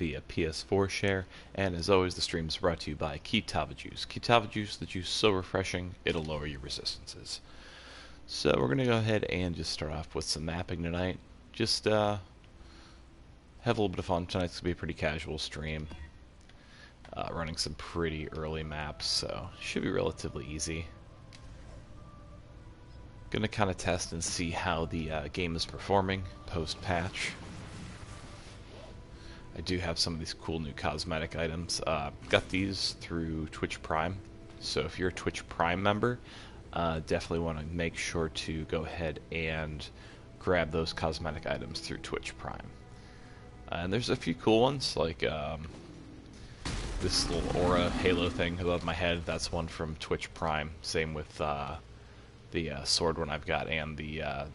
via PS4 share, and as always, the stream is brought to you by Kitava Juice. Kitava Juice, the juice so refreshing, it'll lower your resistances. So we're going to go ahead and just start off with some mapping tonight. Just have a little bit of fun. Tonight's going to be a pretty casual stream. Running some pretty early maps, so should be relatively easy. Gonna kind of test and see how the game is performing post-patch. I do have some of these cool new cosmetic items. Got these through Twitch Prime, so if you're a Twitch Prime member, definitely want to make sure to go ahead and grab those cosmetic items through Twitch Prime. And there's a few cool ones, like this little aura halo thing above my head. That's one from Twitch Prime. Same with the sword one I've got, and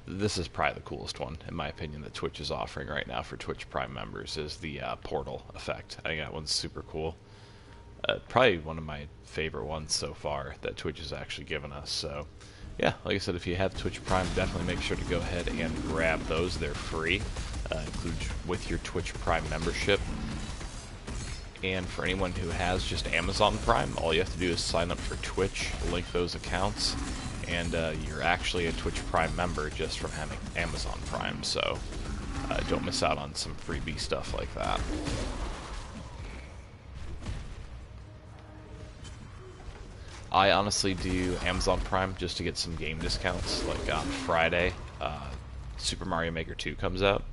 this is probably the coolest one, in my opinion, that Twitch is offering right now for Twitch Prime members, is the portal effect. I think that one's super cool. Probably one of my favorite ones so far that Twitch has actually given us. So, yeah, like I said, if you have Twitch Prime, definitely make sure to go ahead and grab those. They're free, include with your Twitch Prime membership. And for anyone who has just Amazon Prime, all you have to do is sign up for Twitch, link those accounts, and you're actually a Twitch Prime member just from having Amazon Prime, so don't miss out on some freebie stuff like that. I honestly do Amazon Prime just to get some game discounts. Like on Friday, Super Mario Maker 2 comes out.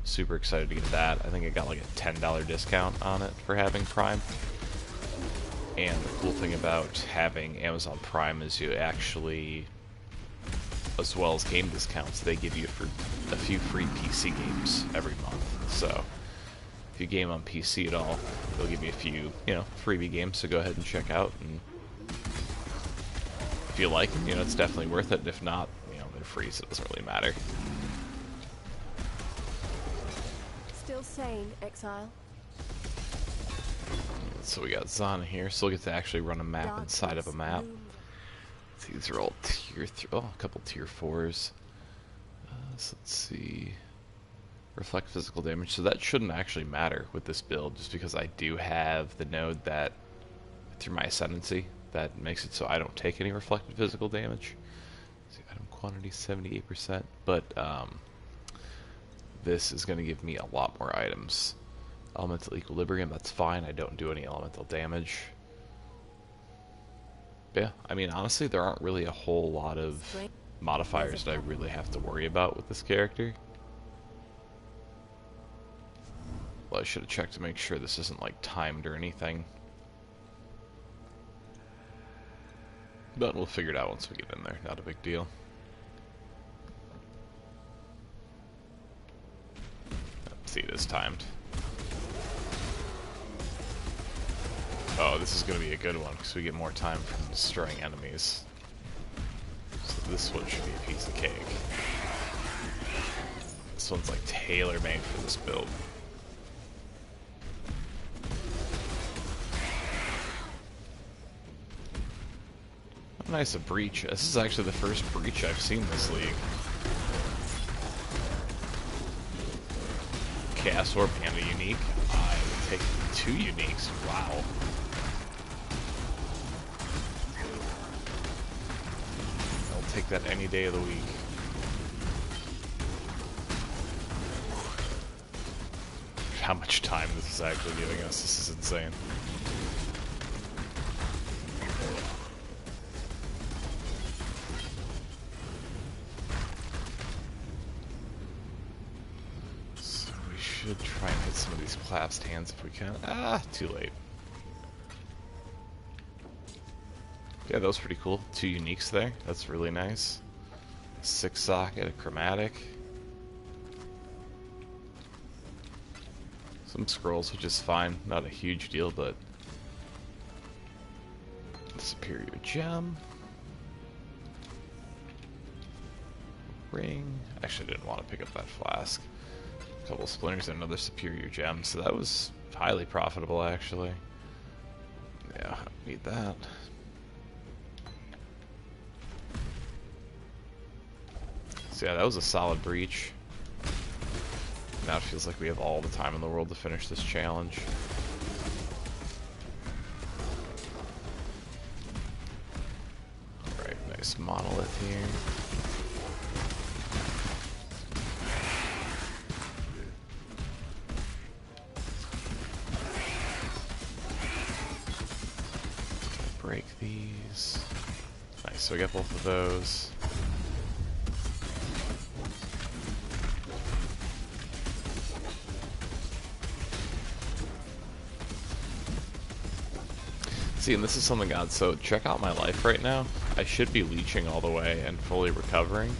Super excited to get that. I think I got like a $10 discount on it for having Prime. And the cool thing about having Amazon Prime is you actually, as well as game discounts, they give you a few free PC games every month. So if you game on PC at all, they'll give you a few, freebie games to go ahead and check out. And if you like them, it's definitely worth it. And if not, they're free, so it doesn't really matter. Still sane, Exile. So we got Zana here, so we'll get to actually run a map inside of a map. These are all tier 3, a couple tier 4s. So let's see. Reflect physical damage, so that shouldn't actually matter with this build, just because I do have the node that, through my ascendancy, that makes it so I don't take any reflected physical damage. See, item quantity 78%, but this is going to give me a lot more items. Elemental equilibrium, that's fine. I don't do any elemental damage. But yeah, I mean, honestly, there aren't really a whole lot of modifiers that I really have to worry about with this character. Well, I should have checked to make sure this isn't like timed or anything. But we'll figure it out once we get in there. Not a big deal. See, it is timed. Oh, this is going to be a good one, because we get more time from destroying enemies. So this one should be a piece of cake. This one's like tailor-made for this build. How nice a breach. This is actually the first breach I've seen this league. Chaos Orb and a unique. I will take 2 uniques. Wow. I'll take that any day of the week. How much time this is actually giving us. This is insane. Should try and hit some of these collapsed hands if we can. Ah, too late. Yeah, that was pretty cool. 2 uniques there. That's really nice. 6 socket, a chromatic. Some scrolls, which is fine. Not a huge deal, but superior gem. Ring. Actually, I didn't want to pick up that flask. Couple splinters and another superior gem, so that was highly profitable actually. Yeah, need that. So yeah, that was a solid breach. Now it feels like we have all the time in the world to finish this challenge. Alright, nice monolith here. Break these. Nice, so we got both of those. See, and this is something odd, so check out my life right now. I should be leeching all the way and fully recovering,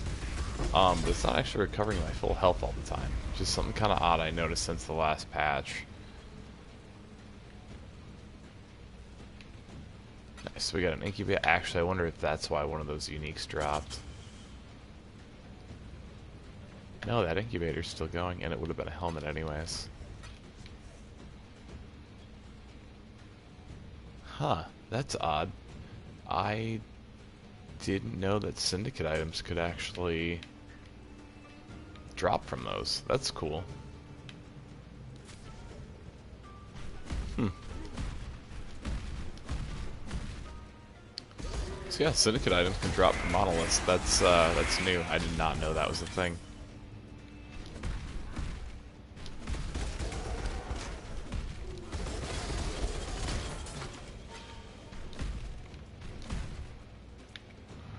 but it's not actually recovering my full health all the time. Just something kind of odd I noticed since the last patch. Nice, so we got an incubator. Actually, I wonder if that's why one of those uniques dropped. No, that incubator's still going, and it would have been a helmet anyways. Huh, that's odd. I didn't know that Syndicate items could actually drop from those. That's cool. So yeah, Syndicate items can drop from monoliths. That's new. I did not know that was a thing.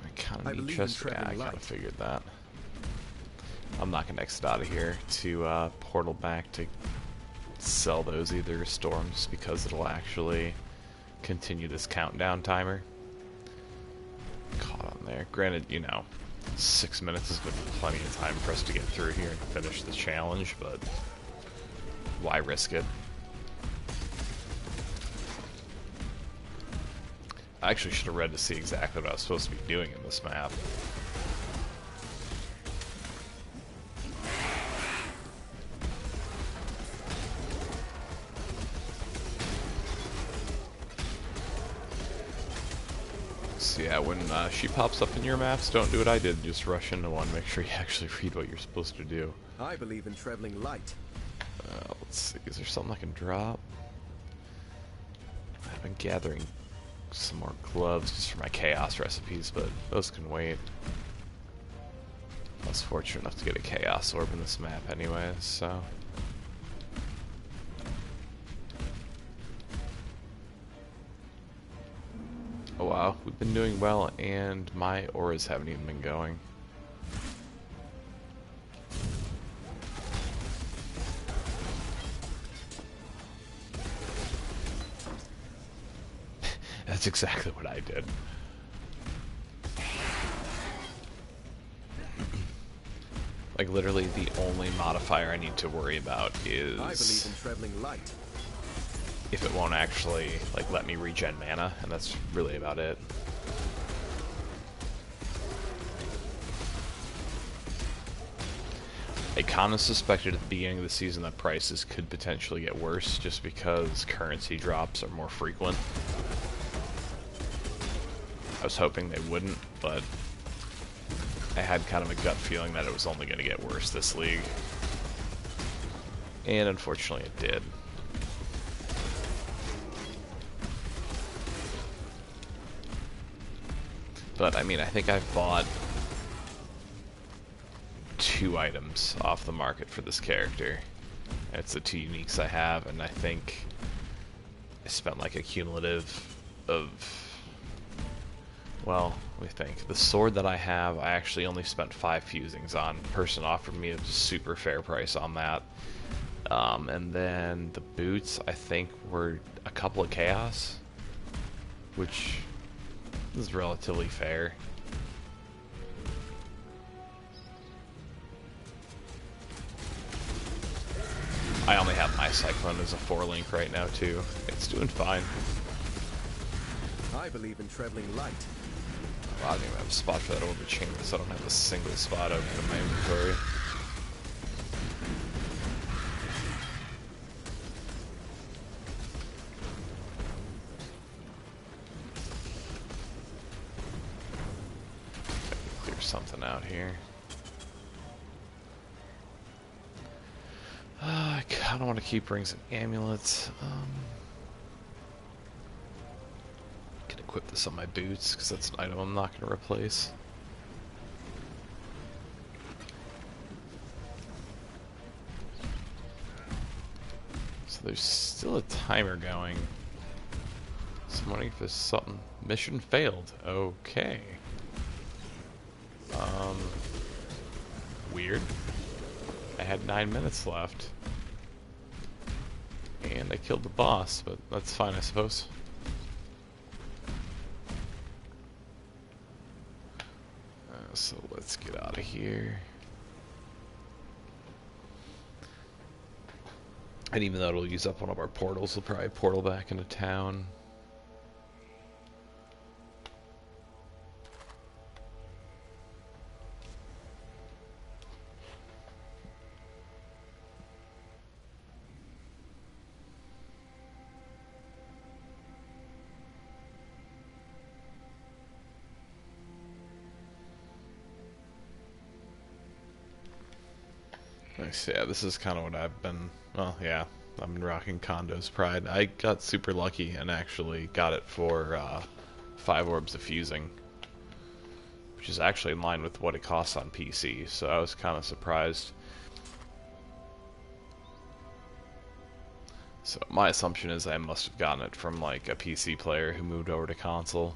I kind of figured that. I'm not gonna exit out of here to portal back to sell those, either restore them, just because it'll actually continue this countdown timer. Caught on there. Granted, you know, 6 minutes has been plenty of time for us to get through here and finish the challenge, but why risk it? I actually should have read to see exactly what I was supposed to be doing in this map. So yeah, when she pops up in your maps, don't do what I did. Just rush into one. Make sure you actually read what you're supposed to do. I believe in traveling light. Let's see. Is there something I can drop? I've been gathering some more gloves just for my chaos recipes, but those can wait. I was fortunate enough to get a chaos orb in this map anyways, so. Oh wow, we've been doing well, and my auras haven't even been going. That's exactly what I did. Like, literally the only modifier I need to worry about is I believe in traveling light. If it won't actually, like, let me regen mana, and that's really about it. I kind of suspected at the beginning of the season that prices could potentially get worse just because currency drops are more frequent. I was hoping they wouldn't, but I had kind of a gut feeling that it was only going to get worse this league. And unfortunately it did. But I mean, I think I've bought 2 items off the market for this character. It's the 2 uniques I have, and I think I spent like a cumulative of, well, let me think. The sword that I have, I actually only spent 5 fusings on. The person offered me a super fair price on that. And then the boots, I think, were a couple of chaos, which is relatively fair. I only have my Cyclone as a 4-link right now too. It's doing fine. I believe in traveling light. Well, I don't even have a spot for that orb chamber, so I don't have a single spot open in my inventory. Clear something out here. I don't want to keep rings and amulets. Can equip this on my boots because that's an item I'm not going to replace. So there's still a timer going. So I'm wondering if there's something. Mission failed. Okay. Weird. I had 9 minutes left. And I killed the boss, but that's fine, I suppose. So let's get out of here. And even though it'll use up one of our portals, we'll probably portal back into town. Nice, yeah, this is kind of what I've been, well, yeah, I've been rocking Condo's Pride. I got super lucky and actually got it for 5 orbs of fusing, which is actually in line with what it costs on PC, so I was kind of surprised. So my assumption is I must have gotten it from like a PC player who moved over to console.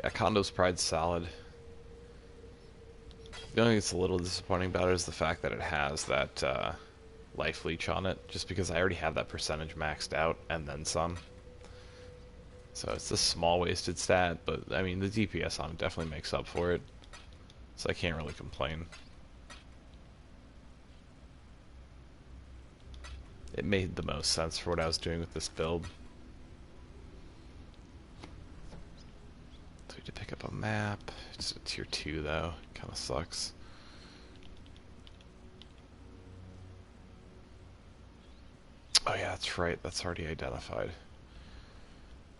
Yeah, Condo's Pride's solid. The only thing that's a little disappointing about it is the fact that it has that life leech on it, just because I already have that percentage maxed out and then some. So it's a small wasted stat, but I mean the DPS on it definitely makes up for it. So I can't really complain. It made the most sense for what I was doing with this build. To pick up a map. It's a tier 2 though. Kind of sucks. Oh yeah, that's right. That's already identified.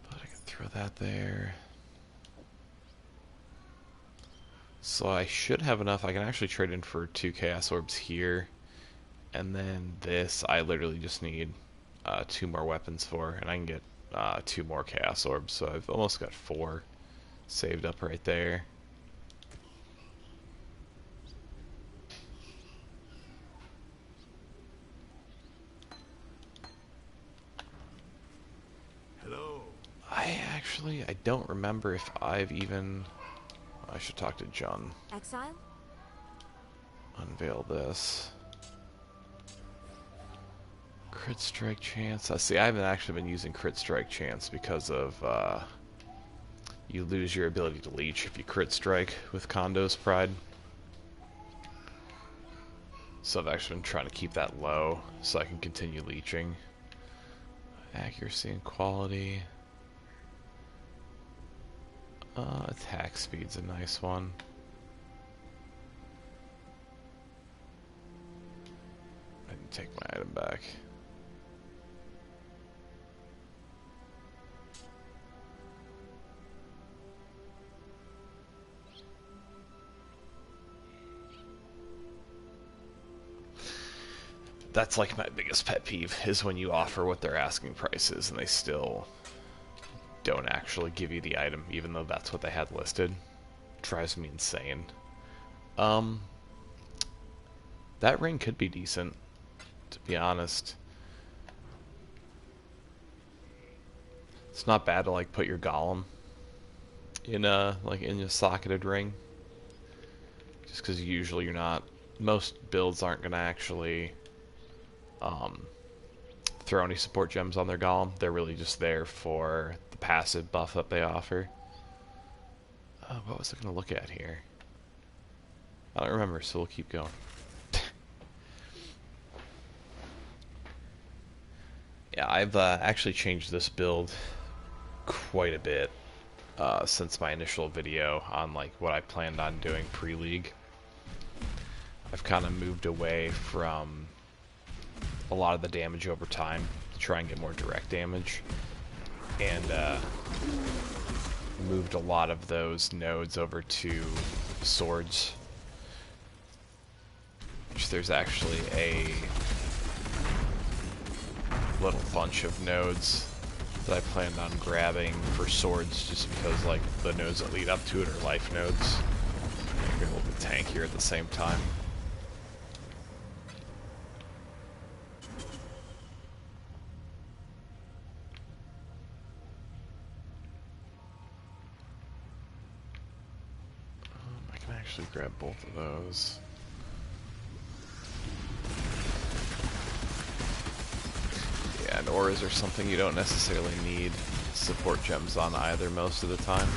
But I can throw that there. So I should have enough. I can actually trade in for 2 Chaos Orbs here. And then this, I literally just need 2 more weapons for. And I can get 2 more Chaos Orbs. So I've almost got 4. Saved up right there. Hello. I don't remember if I've even. I should talk to John. Exile? Unveil this. Crit strike chance. See, I haven't actually been using crit strike chance because of you lose your ability to leech if you crit strike with Condo's Pride. So I've actually been trying to keep that low so I can continue leeching. Accuracy and quality. Attack speed's a nice one. I can take my item back. That's like my biggest pet peeve, is when you offer what their asking price is and they still don't actually give you the item, even though that's what they had listed. Drives me insane. That ring could be decent, to be honest. It's not bad to like put your golem in a socketed ring, just because usually you're not. Most builds aren't gonna actually throw any support gems on their golem. They're really just there for the passive buff that they offer. What was I going to look at here? I don't remember, so we'll keep going. Yeah, I've actually changed this build quite a bit since my initial video on like what I planned on doing pre-league. I've kind of moved away from a lot of the damage over time to try and get more direct damage. and moved a lot of those nodes over to swords. Which there's actually a little bunch of nodes that I planned on grabbing for swords, just because like the nodes that lead up to it are life nodes. They're a little bit tankier at the same time. I can actually grab both of those. Yeah, and auras are something you don't necessarily need support gems on either most of the time.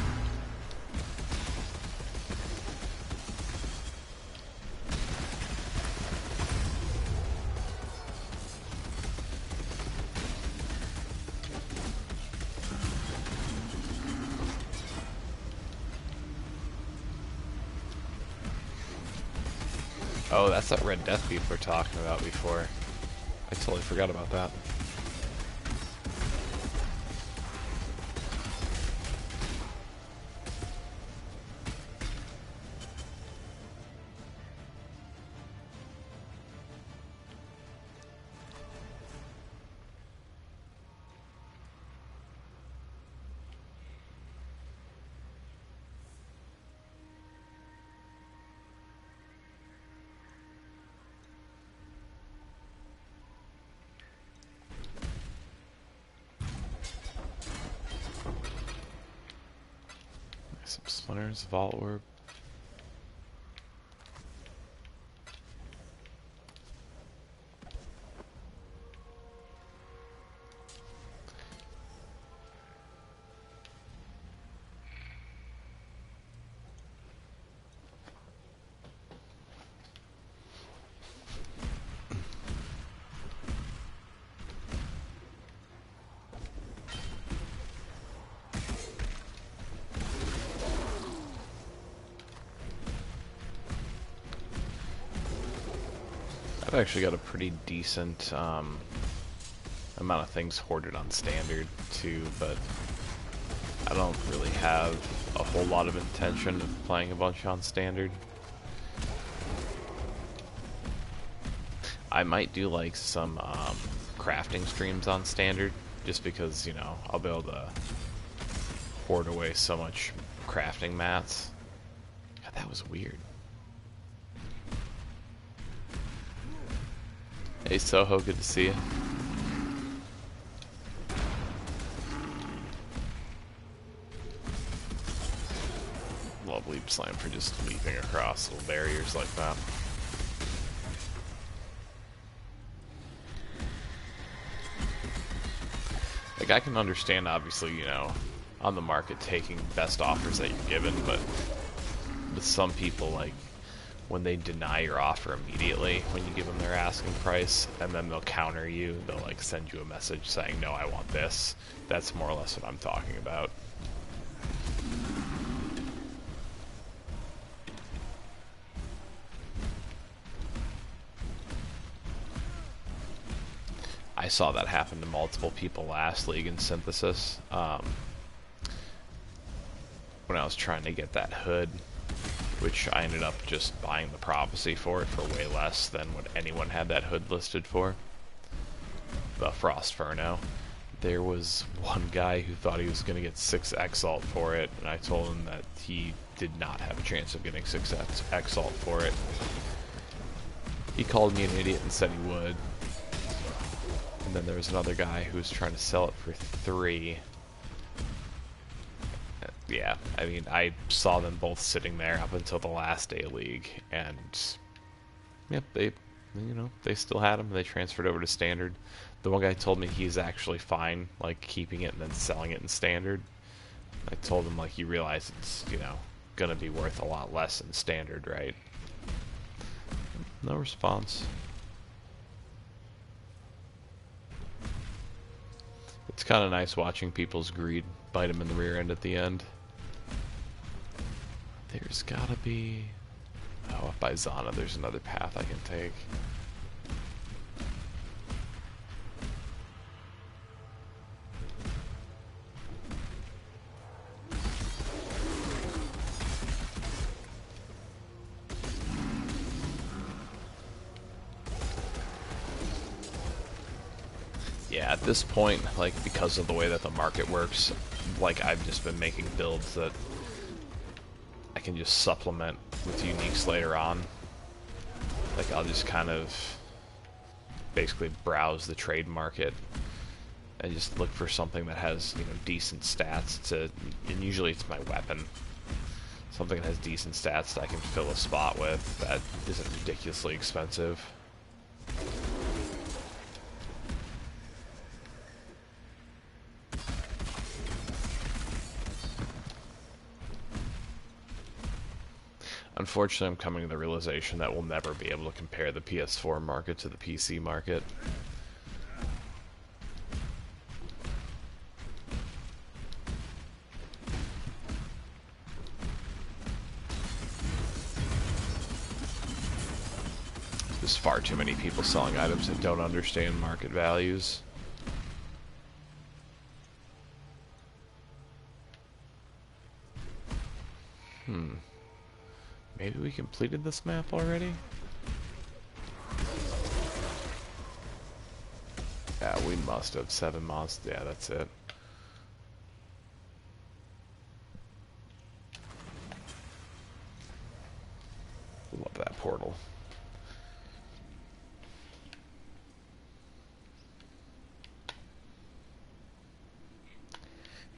Oh, that's that Red Death beef we're talking about before. I totally forgot about that. Some splinters, Vault Orb. I've actually got a pretty decent amount of things hoarded on standard too, but I don't really have a whole lot of intention of playing a bunch on standard. I might do like some crafting streams on standard, just because, you know, I'll be able to hoard away so much crafting mats. God, that was weird. Hey Soho, good to see you. Love Leap Slam for just leaping across little barriers like that. Like, I can understand, obviously, you know, on the market taking best offers that you're given, but with some people, like, when they deny your offer immediately when you give them their asking price, and then they'll counter you, they'll like send you a message saying, no, I want this. That's more or less what I'm talking about. I saw that happen to multiple people last League in Synthesis. When I was trying to get that hood, which I ended up just buying the prophecy for it for way less than what anyone had that hood listed for. The Frost Furno. There was one guy who thought he was going to get 6 Exalt for it, and I told him that he did not have a chance of getting 6 Exalt for it. He called me an idiot and said he would. And then there was another guy who was trying to sell it for 3. Yeah, I mean, I saw them both sitting there up until the last day of League, and yep, they, you know, they still had them. They transferred over to Standard. The one guy told me he's actually fine, like, keeping it and then selling it in Standard. I told him, like, you realize it's, you know, gonna be worth a lot less in Standard, right? No response. It's kind of nice watching people's greed bite them in the rear end at the end. There's gotta be... Oh, up by Zana, there's another path I can take. Yeah, at this point, like, because of the way that the market works, like, I've just been making builds that I can just supplement with uniques later on. Like, I'll just kind of basically browse the trade market and just look for something that has, you know, decent stats to, and usually it's my weapon. Something that has decent stats that I can fill a spot with that isn't ridiculously expensive. Unfortunately, I'm coming to the realization that we'll never be able to compare the PS4 market to the PC market. There's far too many people selling items that don't understand market values. Maybe we completed this map already? Yeah, we must have. 7 months. Yeah, that's it. Love that portal.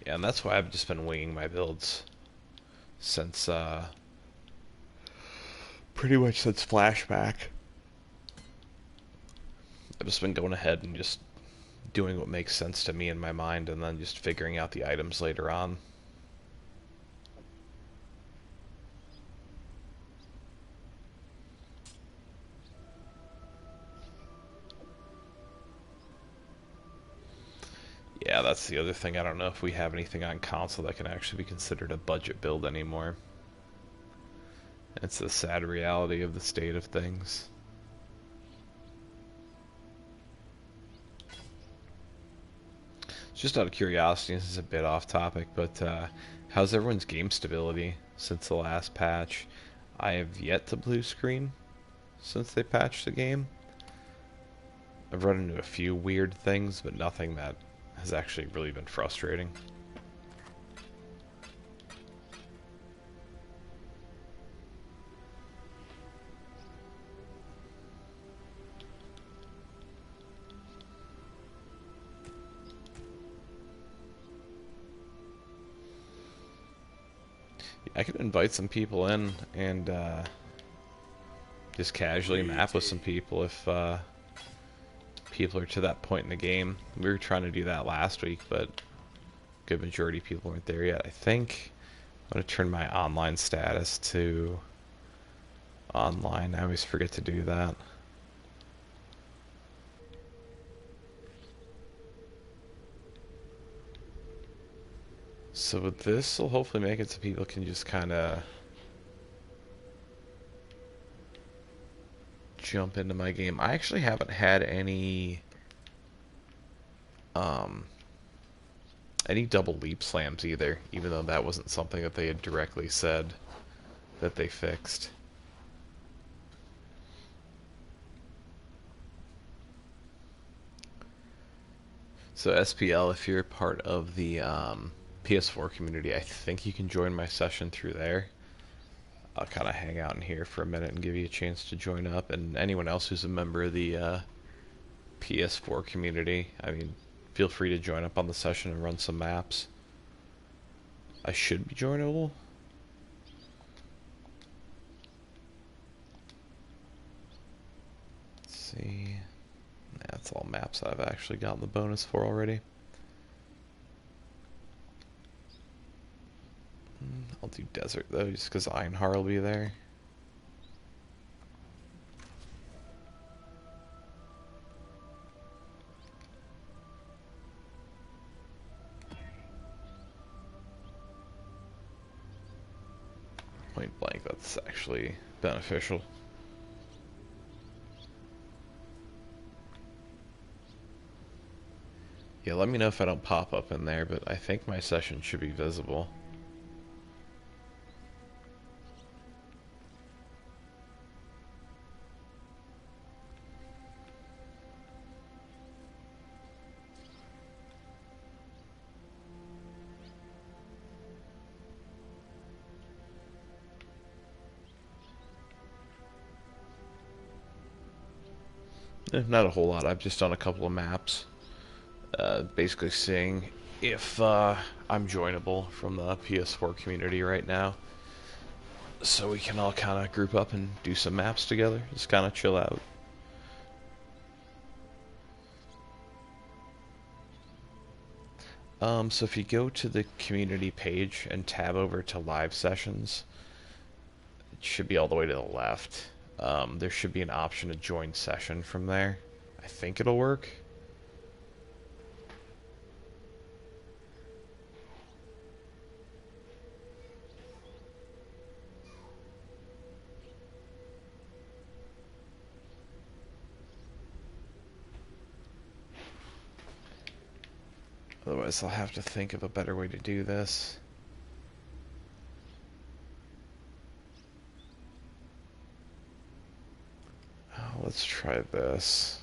Yeah, and that's why I've just been winging my builds since, pretty much since Flashback. I've just been going ahead and just doing what makes sense to me in my mind, and then just figuring out the items later on. Yeah, that's the other thing. I don't know if we have anything on console that can actually be considered a budget build anymore. It's the sad reality of the state of things. Just out of curiosity, this is a bit off topic, but how's everyone's game stability since the last patch? I have yet to blue screen since they patched the game. I've run into a few weird things, but nothing that has actually really been frustrating. I could invite some people in and just casually map with some people if people are to that point in the game. We were trying to do that last week, but a good majority of people weren't there yet. I think I'm going to turn my online status to online. I always forget to do that. So this will hopefully make it so people can just kind of jump into my game. I actually haven't had any double leap slams either, even though that wasn't something that they had directly said that they fixed. So SPL, if you're part of the PS4 community, I think you can join my session through there. I'll kind of hang out in here for a minute and give you a chance to join up, and anyone else who's a member of the PS4 community, I mean, feel free to join up on the session and run some maps. I should be joinable. Let's see. That's all maps I've actually gotten the bonus for already. I'll do desert though, just because Einhar will be there. Point blank, that's actually beneficial. Yeah, let me know if I don't pop up in there, but I think my session should be visible. Not a whole lot. I've just done a couple of maps. Basically seeing if I'm joinable from the PS4 community right now. So we can all kind of group up and do some maps together. Just kind of chill out. So if you go to the community page and tab over to live sessions, it should be all the way to the left. There should be an option to join session from there. I think it'll work. Otherwise, I'll have to think of a better way to do this. Let's try this.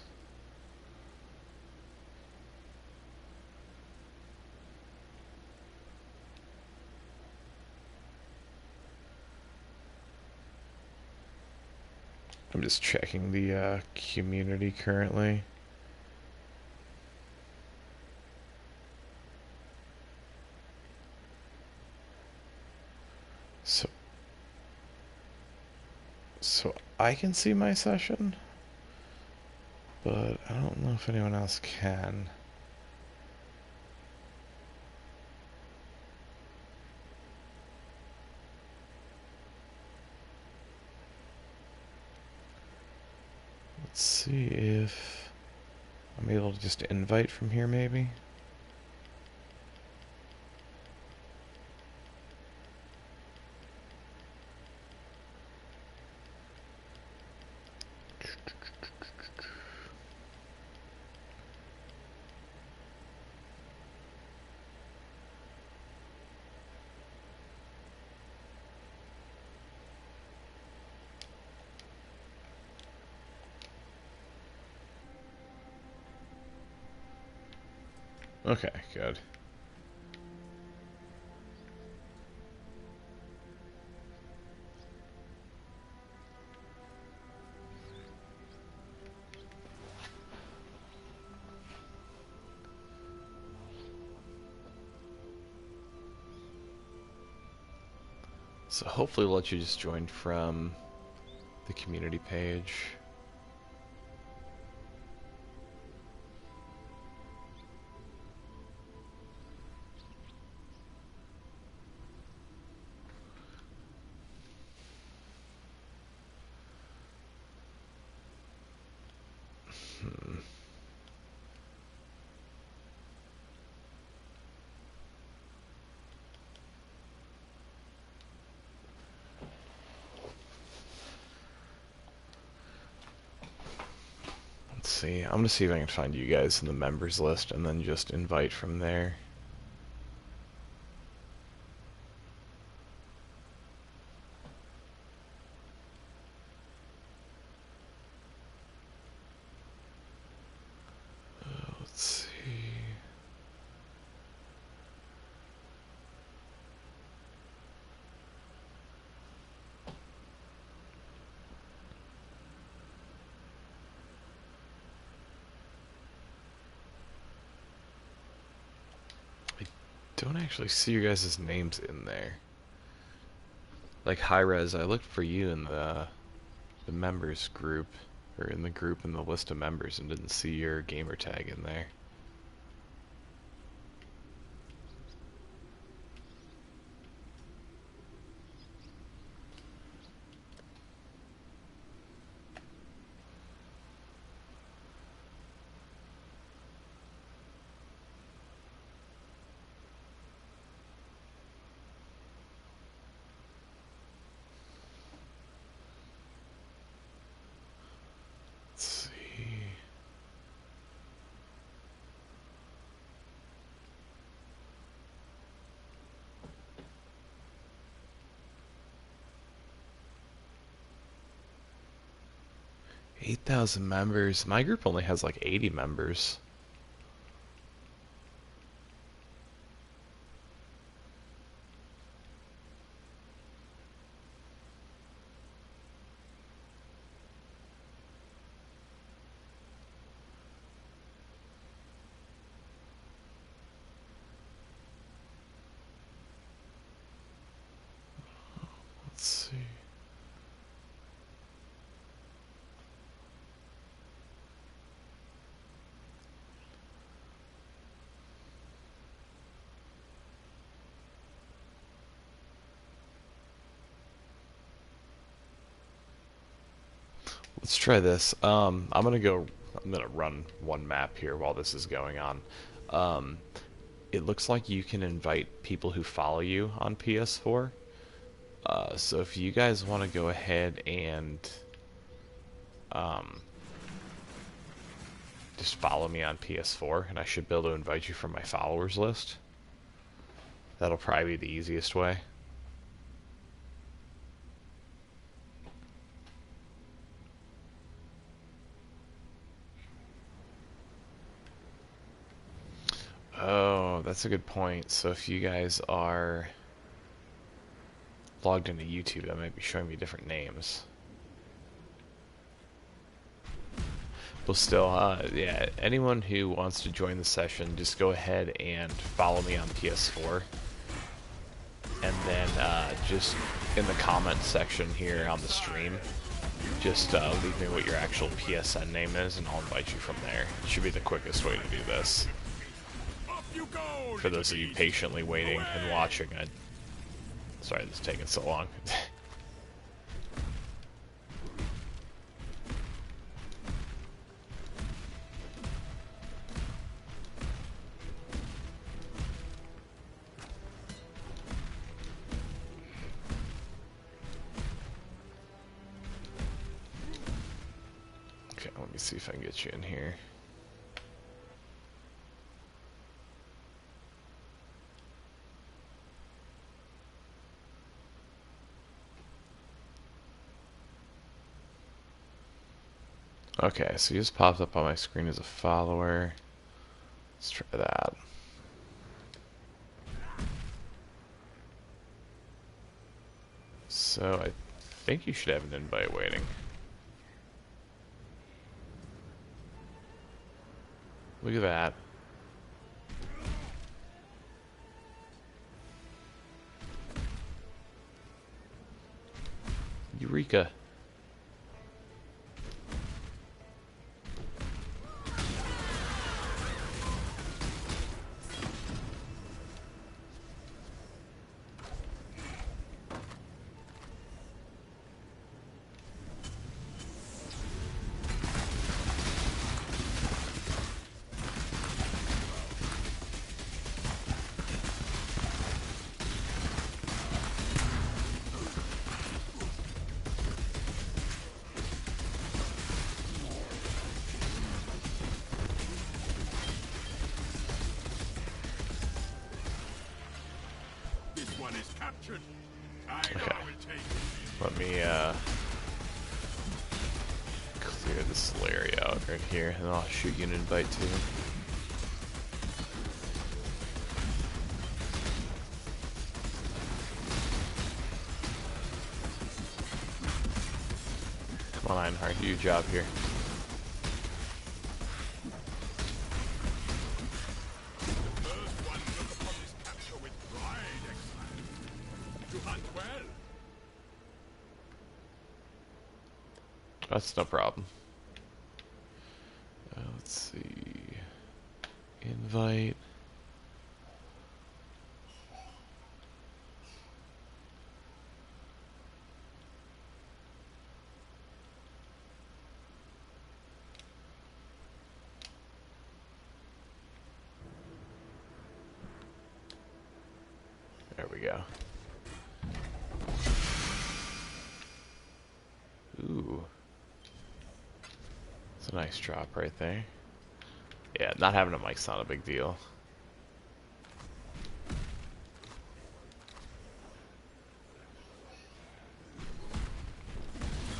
I'm just checking the community currently. So I can see my session, but I don't know if anyone else can. Let's see if I'm able to just invite from here, maybe. Okay, good. So hopefully it'll let you just join from the community page. Let's see. I'm gonna see if I can find you guys in the members list and then just invite from there. Let's see. I don't actually see your guys' names in there. Like Hi-Rez, I looked for you in the members group, or in the group in the list of members, and didn't see your gamer tag in there. Let's see. Eight 8,000 members. My group only has like 80 members. Let's try this. I'm gonna run one map here while this is going on. Um, it looks like you can invite people who follow you on PS4. So if you guys want to go ahead and um, just follow me on PS4, and I should be able to invite you from my followers list. That'll probably be the easiest way. Oh, that's a good point. So if you guys are logged into YouTube, that might be showing me different names. Well, still, yeah, anyone who wants to join the session, just go ahead and follow me on PS4. And then just in the comments section here on the stream, just leave me what your actual PSN name is, and I'll invite you from there. It should be the quickest way to do this. For those of you patiently waiting and watching, sorry this is taking so long. Okay, let me see if I can get you in here. Okay, so he just popped up on my screen as a follower. Let's try that. So I think you should have an invite waiting. Look at that. Eureka. Okay. Let me clear this area out right here, and I'll shoot you an invite too. Come on, Einhard, do your job here. That's no problem. Let's see. Invite. There we go. Ooh. It's a nice drop right there. Yeah, not having a mic's not a big deal.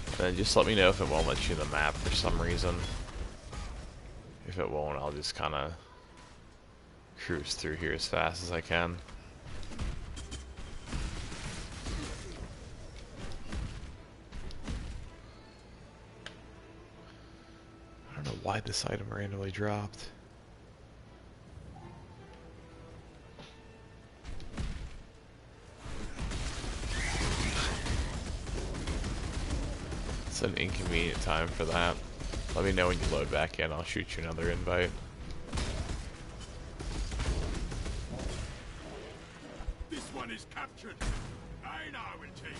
And then just let me know if it won't let you in the map for some reason. If it won't, I'll just kind of cruise through here as fast as I can. I don't know why this item randomly dropped. It's an inconvenient time for that. Let me know when you load back in, I'll shoot you another invite. This one is captured. I now will take it.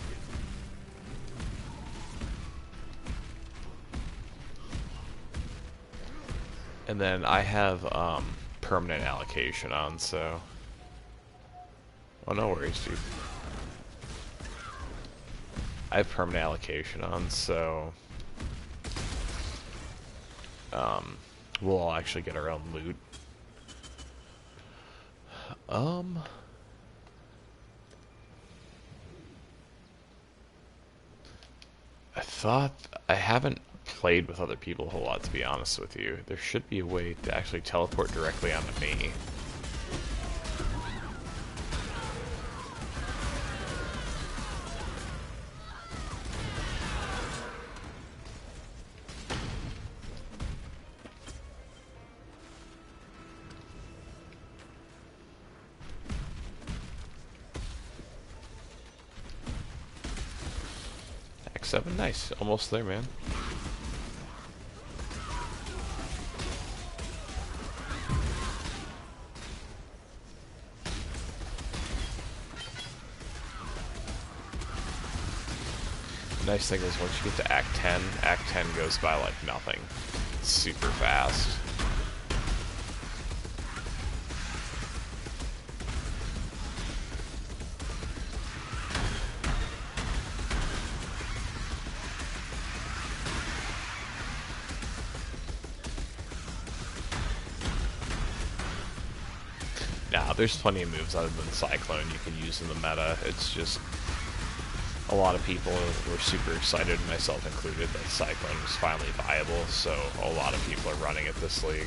And then I have permanent allocation on, so... Oh, no worries, dude. I have permanent allocation on, so... we'll all actually get our own loot. I thought... I haven't played with other people a whole lot, to be honest with you. There should be a way to actually teleport directly onto me. X7, nice. Almost there, man. Nice thing is once you get to Act 10 goes by like nothing. It's super fast. Nah, there's plenty of moves other than Cyclone you can use in the meta. It's just a lot of people were super excited, myself included, that Cyclone was finally viable, so a lot of people are running at this league.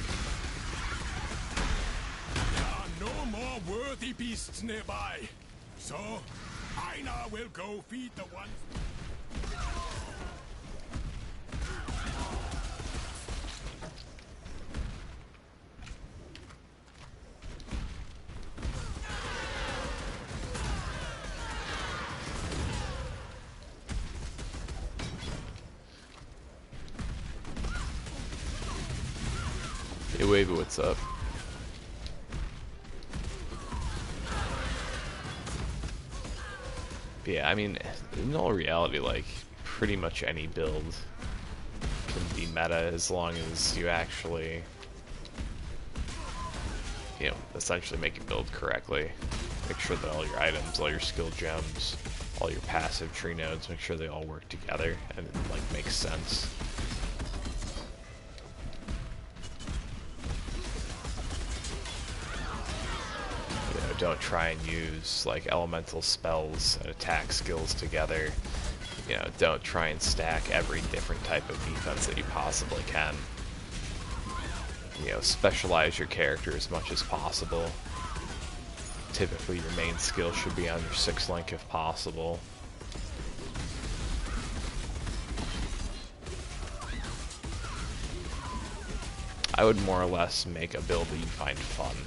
There are no more worthy beasts nearby. So, I now will go feed the ones... Hey, Wavy, what's up? But yeah, I mean, in all reality, like, pretty much any build can be meta as long as you actually, you know, essentially make it build correctly. Make sure that all your items, all your skill gems, all your passive tree nodes, make sure they all work together and it, like, makes sense. Don't try and use like elemental spells and attack skills together. You know, don't try and stack every different type of defense that you possibly can. You know, specialize your character as much as possible. Typically your main skill should be on your 6th link if possible. I would more or less make a build that you find fun.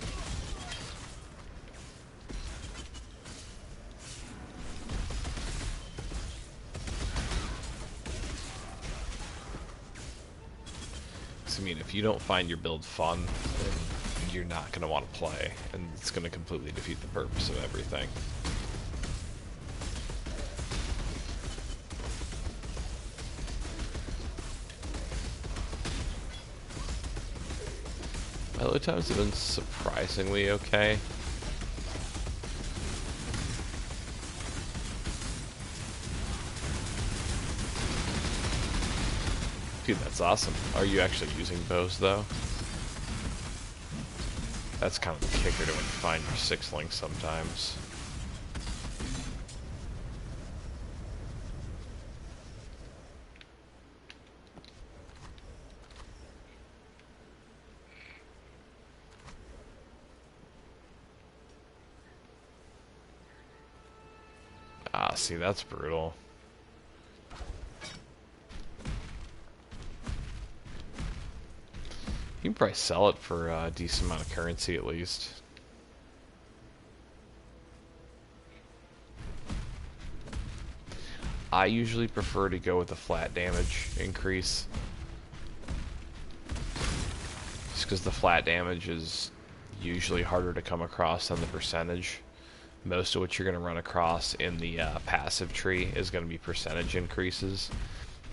I mean, if you don't find your build fun, then you're not going to want to play, and it's going to completely defeat the purpose of everything. My load times have been surprisingly okay. Dude, that's awesome. Are you actually using bows, though? That's kind of the kicker to when you find your 6th link sometimes. Ah, see, that's brutal. You can probably sell it for a decent amount of currency at least. I usually prefer to go with the flat damage increase. Just because the flat damage is usually harder to come across than the percentage. Most of what you're going to run across in the passive tree is going to be percentage increases.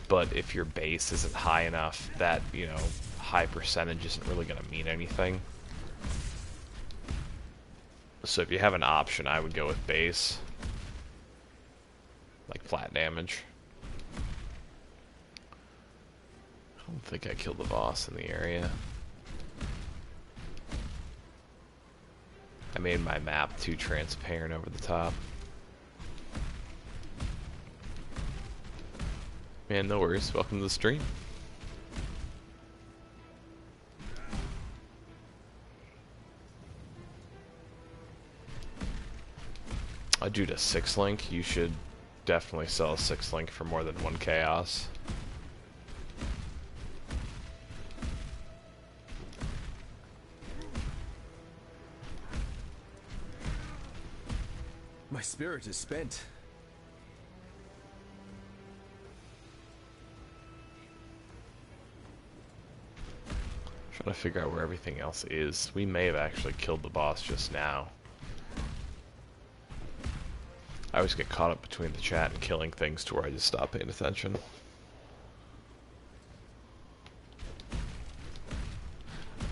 But if your base isn't high enough, that, you know, high percentage isn't really going to mean anything. So if you have an option, I would go with base. Like flat damage. I don't think I killed the boss in the area. I made my map too transparent over the top. Man, no worries. Welcome to the stream. Due to 6-link, you should definitely sell a 6-link for more than 1 chaos. My spirit is spent. Trying to figure out where everything else is. We may have actually killed the boss just now. I always get caught up between the chat and killing things to where I just stop paying attention.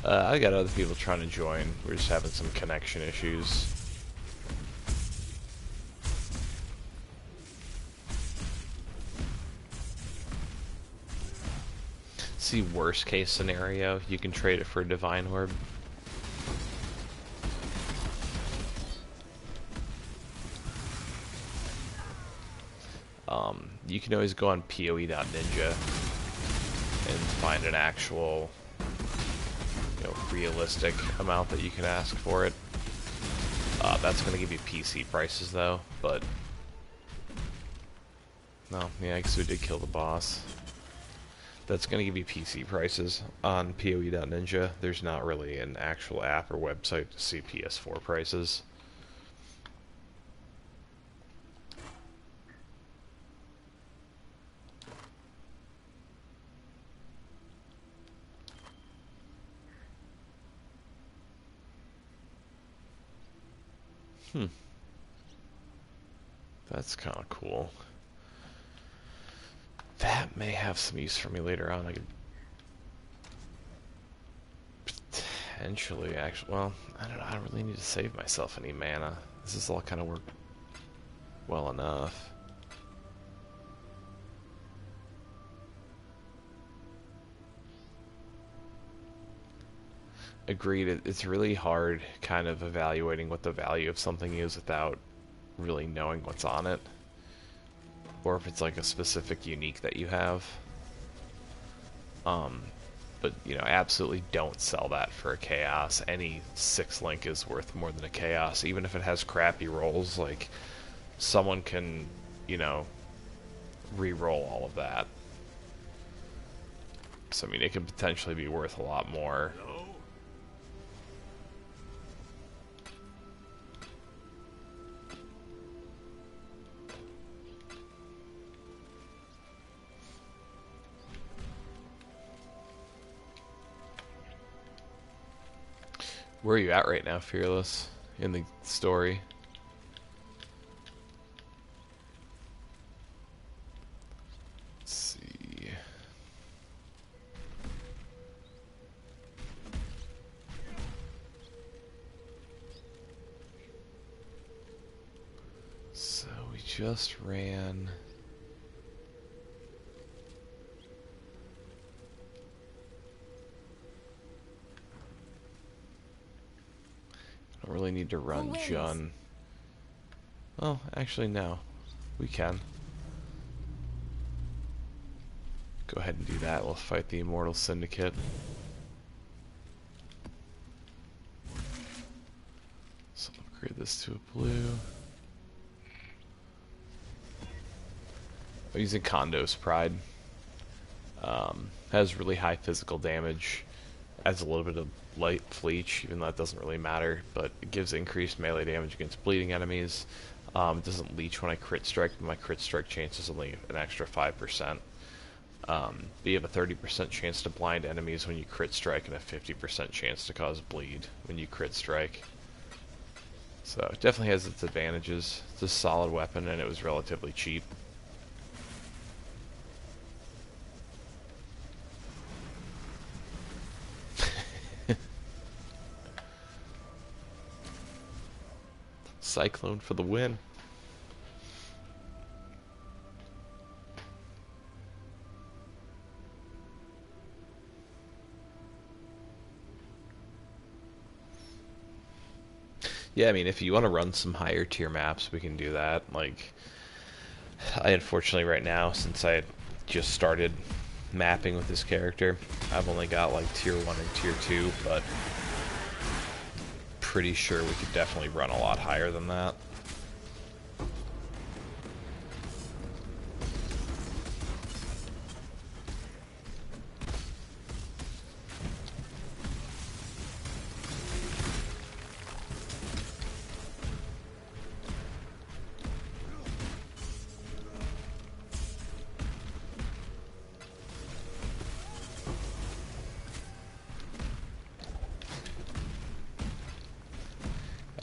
I got other people trying to join. We're just having some connection issues. See, worst case scenario, you can trade it for a Divine Orb. You can always go on PoE.ninja and find an actual, realistic amount that you can ask for it. That's going to give you PC prices though, but no, yeah, I guess we did kill the boss. That's going to give you PC prices on PoE.ninja. There's not really an actual app or website to see PS4 prices. That's kind of cool. That may have some use for me later on. I could potentially, actually, well, I don't know. I don't really need to save myself any mana. This is all kind of work well enough. Agreed. It's really hard kind of evaluating what the value of something is without really knowing what's on it, or if it's like a specific unique that you have. But absolutely don't sell that for a chaos. Any 6-link is worth more than a chaos, even if it has crappy rolls. Like, someone can re-roll all of that, so I mean it could potentially be worth a lot more. Where are you at right now, Fearless, in the story? Let's see. So we just ran... Don't really need to run Jun. Oh, actually no. We can. Go ahead and do that. We'll fight the Immortal Syndicate. So upgrade this to a blue. I'm using Kondo's Pride. Has really high physical damage. Adds a little bit of light fleech, even though that doesn't really matter, but it gives increased melee damage against bleeding enemies. It doesn't leech when I crit strike, but my crit strike chance is only an extra 5%. But you have a 30% chance to blind enemies when you crit strike and a 50% chance to cause bleed when you crit strike. So it definitely has its advantages. It's a solid weapon and it was relatively cheap. Cyclone for the win. Yeah, I mean, if you want to run some higher tier maps, we can do that. Like, I unfortunately right now, since I just started mapping with this character, I've only got like tier 1 and tier 2, but pretty sure we could definitely run a lot higher than that.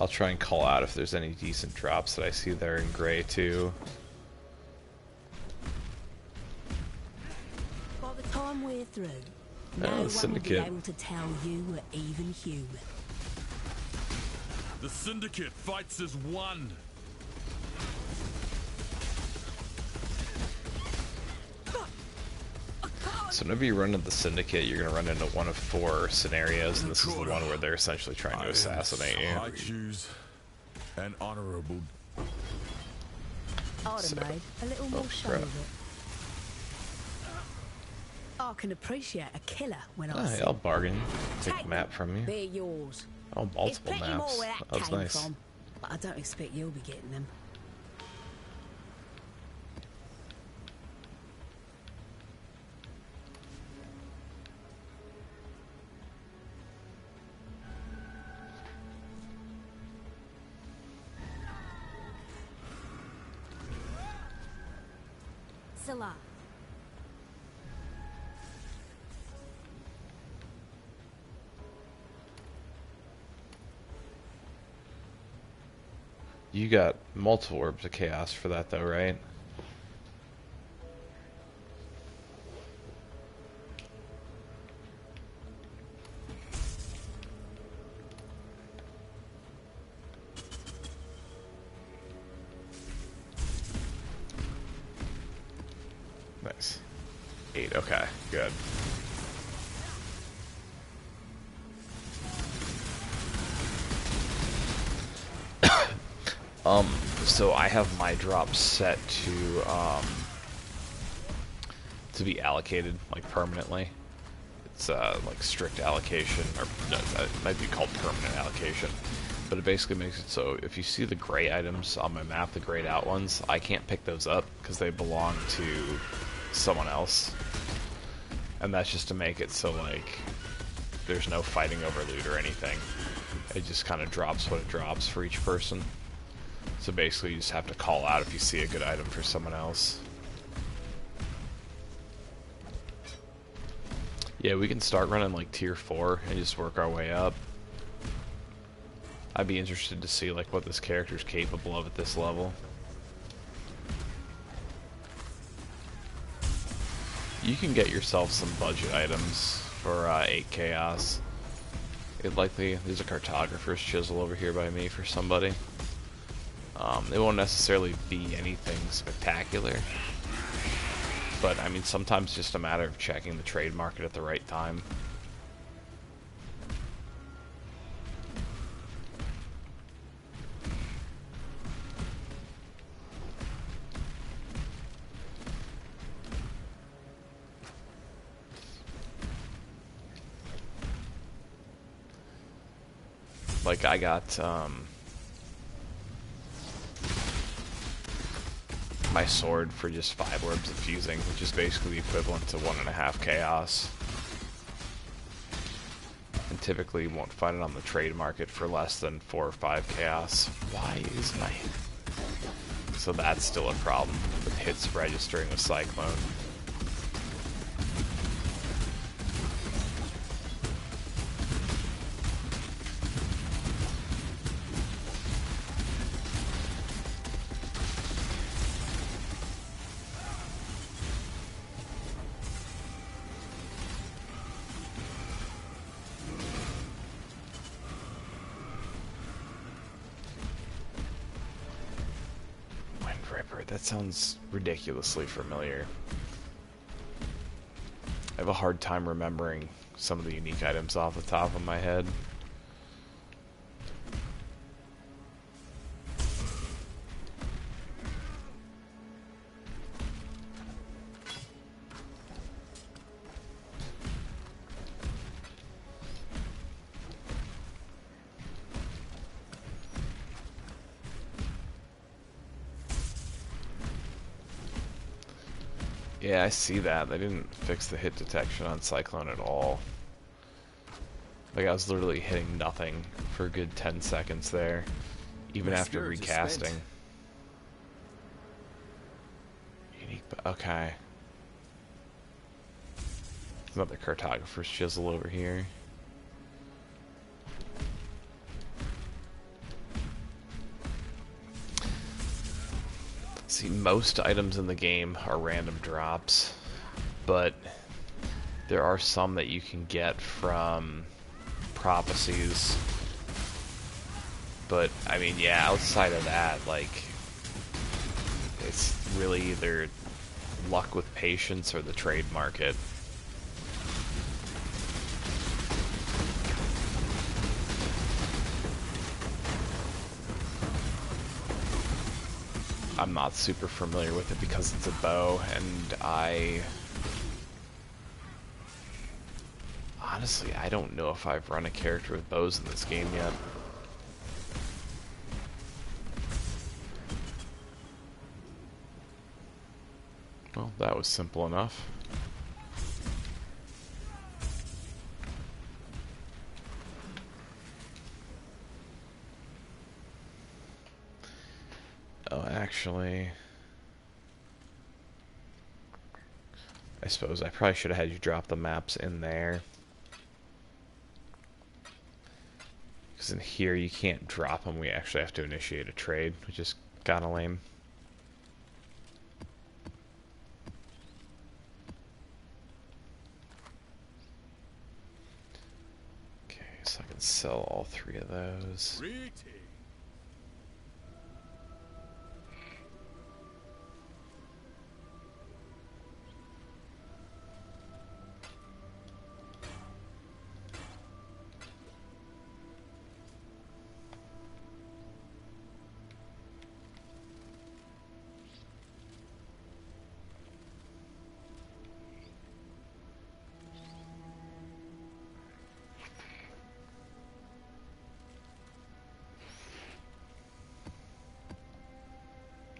I'll try and call out if there's any decent drops that I see there in gray too. By the time we're through, Oh, no the one will be Syndicate. able to tell you we're even human. The Syndicate fights as one. So whenever you run into the Syndicate, you're going to run into one of 4 scenarios, and this is the one where they're essentially trying to assassinate you. I choose an honorable. I'd have made a little more show crap. of it. I can appreciate a killer when I Oh, see yeah, I'll bargain. Take a Take map from you. They're yours. Oh, There's multiple plenty more maps. where that That was came nice. from, but I don't expect you'll be getting them. Salah. You got multiple orbs of chaos for that though, right? Nice. 8, okay, good. So I have my drops set to be allocated, like, permanently. It's, like, strict allocation, or, no, it might be called permanent allocation. But it basically makes it so if you see the gray items on my map, the grayed out ones, I can't pick those up because they belong to someone else. And that's just to make it so, like, there's no fighting over loot or anything. It just kind of drops what it drops for each person. So basically you just have to call out if you see a good item for someone else. Yeah, we can start running like tier 4 and just work our way up. I'd be interested to see like what this character's capable of at this level. You can get yourself some budget items for 8 chaos. It likely, there's a cartographer's chisel over here by me for somebody. It won't necessarily be anything spectacular, but I mean sometimes it's just a matter of checking the trade market at the right time. Like I got my sword for just 5 orbs of fusing, which is basically the equivalent to 1.5 chaos. And typically won't find it on the trade market for less than 4 or 5 chaos. Why is my... So that's still a problem with hits registering with Cyclone. That sounds ridiculously familiar. I have a hard time remembering some of the unique items off the top of my head. Yeah, I see that. They didn't fix the hit detection on Cyclone at all. Like, I was literally hitting nothing for a good 10 seconds there, even My after spirit is recasting. spent. Unique, okay. Another cartographer's chisel over here. See, most items in the game are random drops, but there are some that you can get from prophecies. But, I mean, yeah, outside of that, like, it's really either luck with patience or the trade market. I'm not super familiar with it because it's a bow, and honestly, I don't know if I've run a character with bows in this game yet. Well, that was simple enough. Oh, actually, I suppose I probably should have had you drop the maps in there. Because in here you can't drop them, we actually have to initiate a trade, which is kinda lame. Okay, so I can sell all 3 of those. Greeting.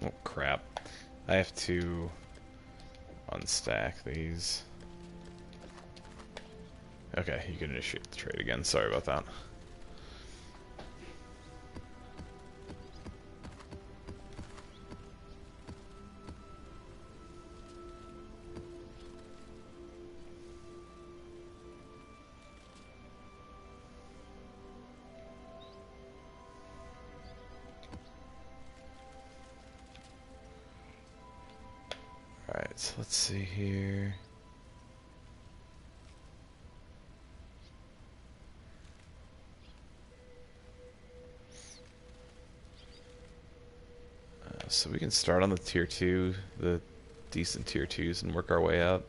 Oh crap. I have to unstack these. Okay, you can initiate the trade again. Sorry about that. Alright, so let's see here. So we can start on the tier 2, the decent tier 2s, and work our way up.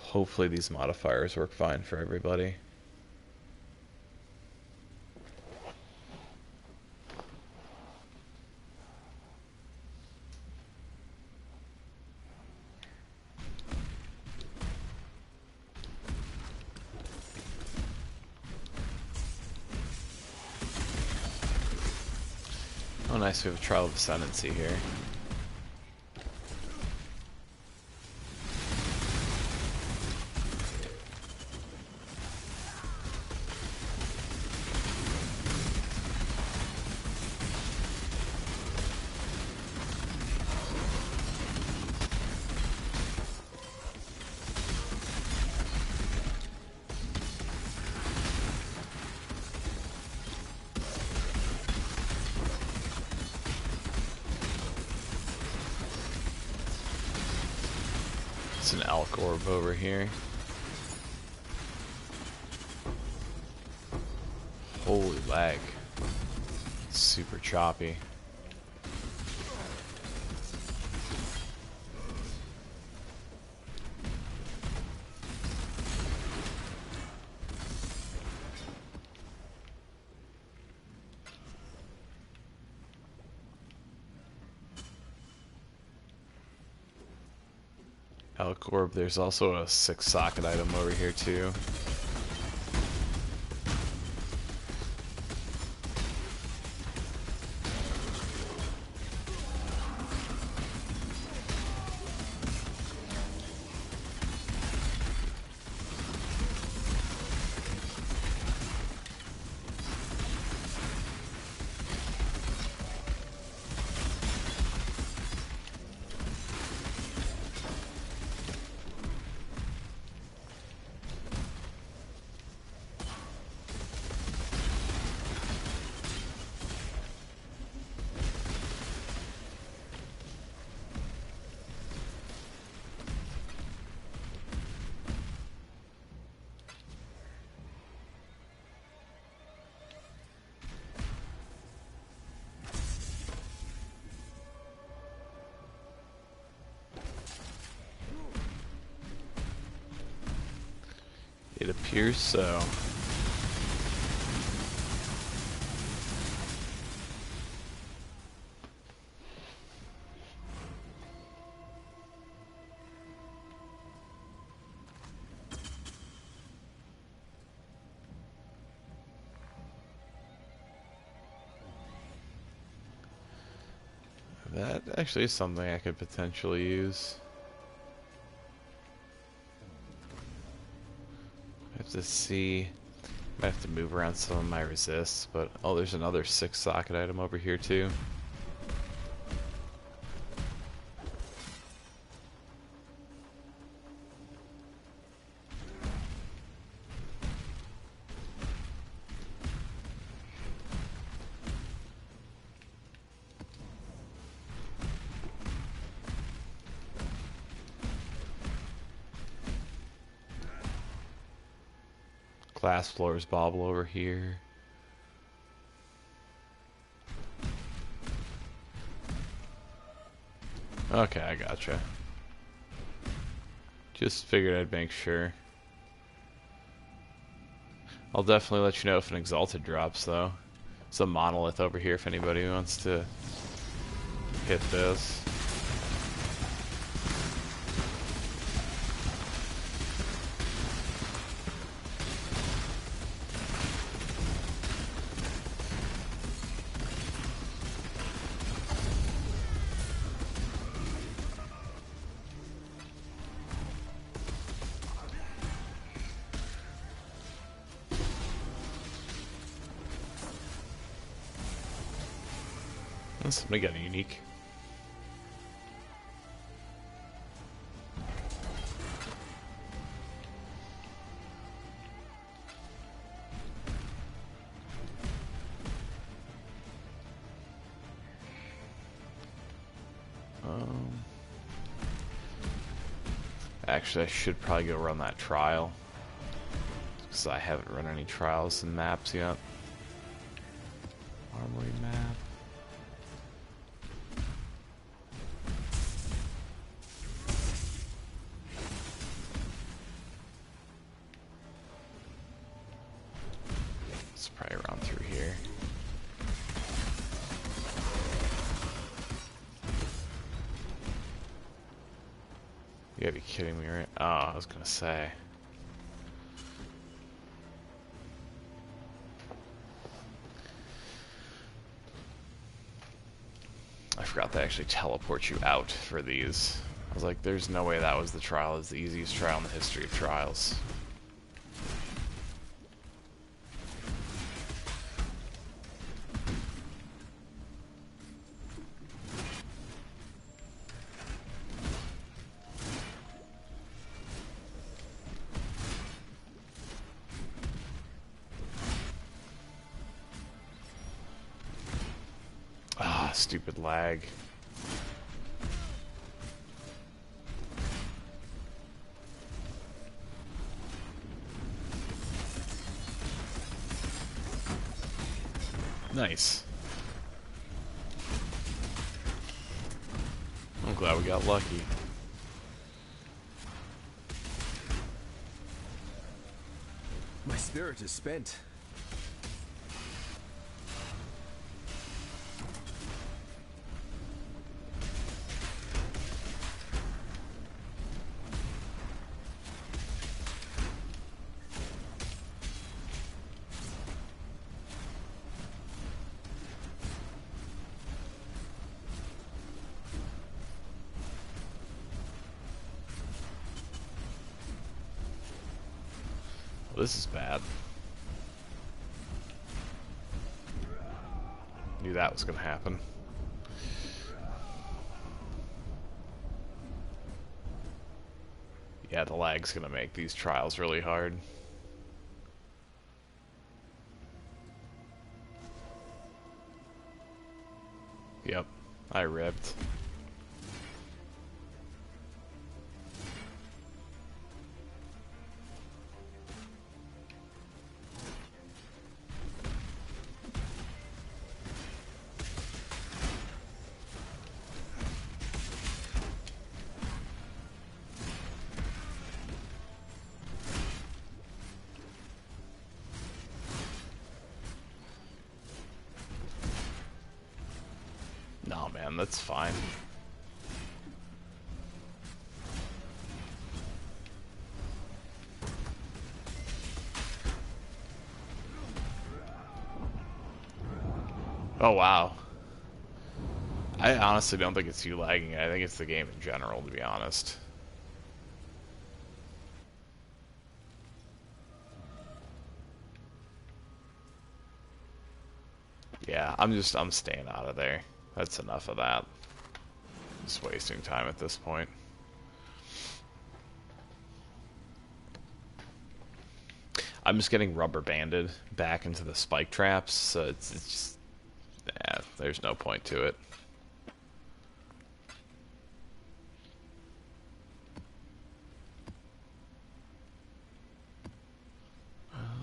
Hopefully these modifiers work fine for everybody. Oh nice, we have a Trial of Ascendancy here. It's an Elk Orb over here. Holy lag. Super choppy. Elcorb, there's also a 6-socket item over here too. It appears so. That actually is something I could potentially use. I have to see. Might have to move around some of my resists, but oh, there's another 6-socket item over here too. Glass floors bobble over here. Okay, I gotcha. Just figured I'd make sure. I'll definitely let you know if an Exalted drops, though. It's a monolith over here if anybody wants to hit this. Somebody got a unique. Actually, I should probably go run that trial, because I haven't run any trials and maps yet. Armory map. It's probably around through here. You gotta be kidding me, right? Oh, I was gonna say. I forgot they actually teleport you out for these. I was like, there's no way that was the trial. It's the easiest trial in the history of trials. Stupid lag. Nice. I'm glad we got lucky. My spirit is spent. Well, this is bad. Knew that was gonna happen. Yeah, the lag's gonna make these trials really hard. Yep, I ripped. No, man, that's fine. Oh, wow. I honestly don't think it's you lagging. I think it's the game in general, to be honest. Yeah, I'm staying out of there. That's enough of that. Just wasting time at this point. I'm just getting rubber banded back into the spike traps, so it's just, yeah, there's no point to it.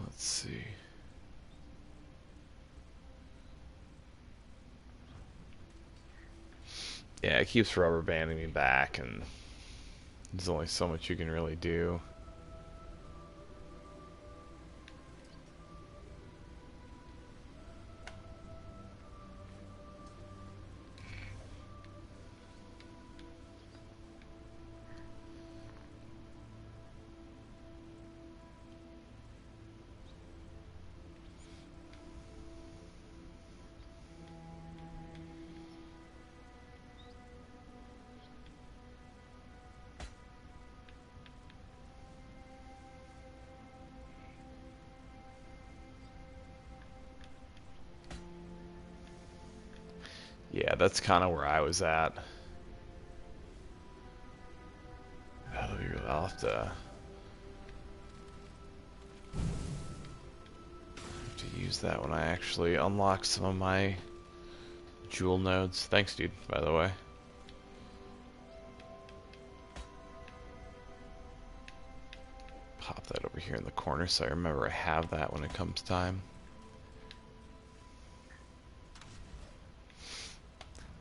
Let's see. Yeah, it keeps rubber banding me back, and there's only so much you can really do. Yeah, that's kind of where I was at. I'll have to use that when I actually unlock some of my jewel nodes. Thanks, dude, by the way. Pop that over here in the corner so I remember I have that when it comes time.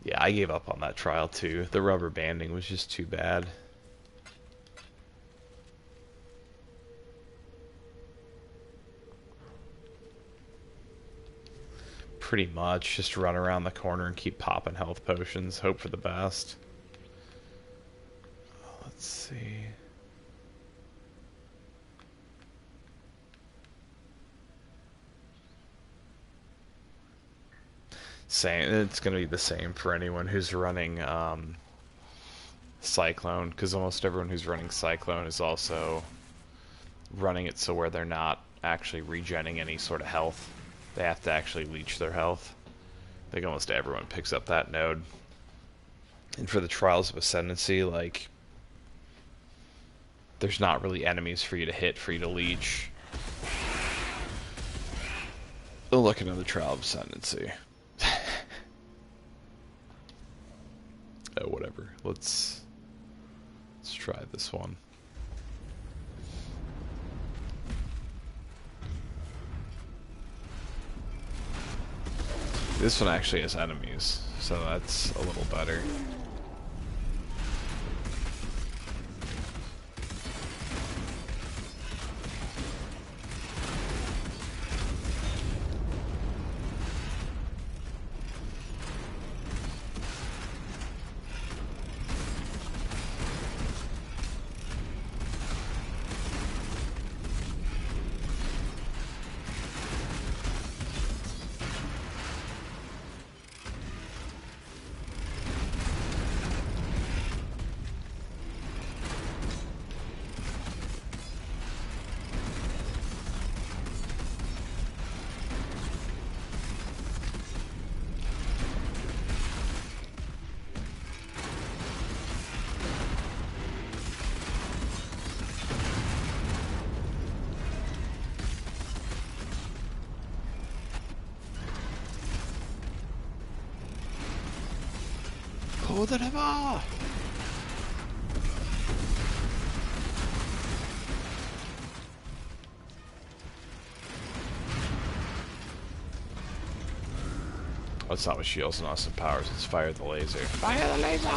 Yeah, I gave up on that trial too. The rubber banding was just too bad. Pretty much just run around the corner and keep popping health potions, hope for the best. Let's see. Same, it's going to be the same for anyone who's running Cyclone, because almost everyone who's running Cyclone is also running it so where they're not actually regenning any sort of health. They have to actually leech their health. I think almost everyone picks up that node. And for the Trials of Ascendancy, like, there's not really enemies for you to hit, for you to leech. Oh, look, another Trial of Ascendancy. Oh, whatever. Let's try this one. This one actually has enemies, so that's a little better. Whatever. That's not with shields and awesome powers. It's fire the laser. Fire the laser!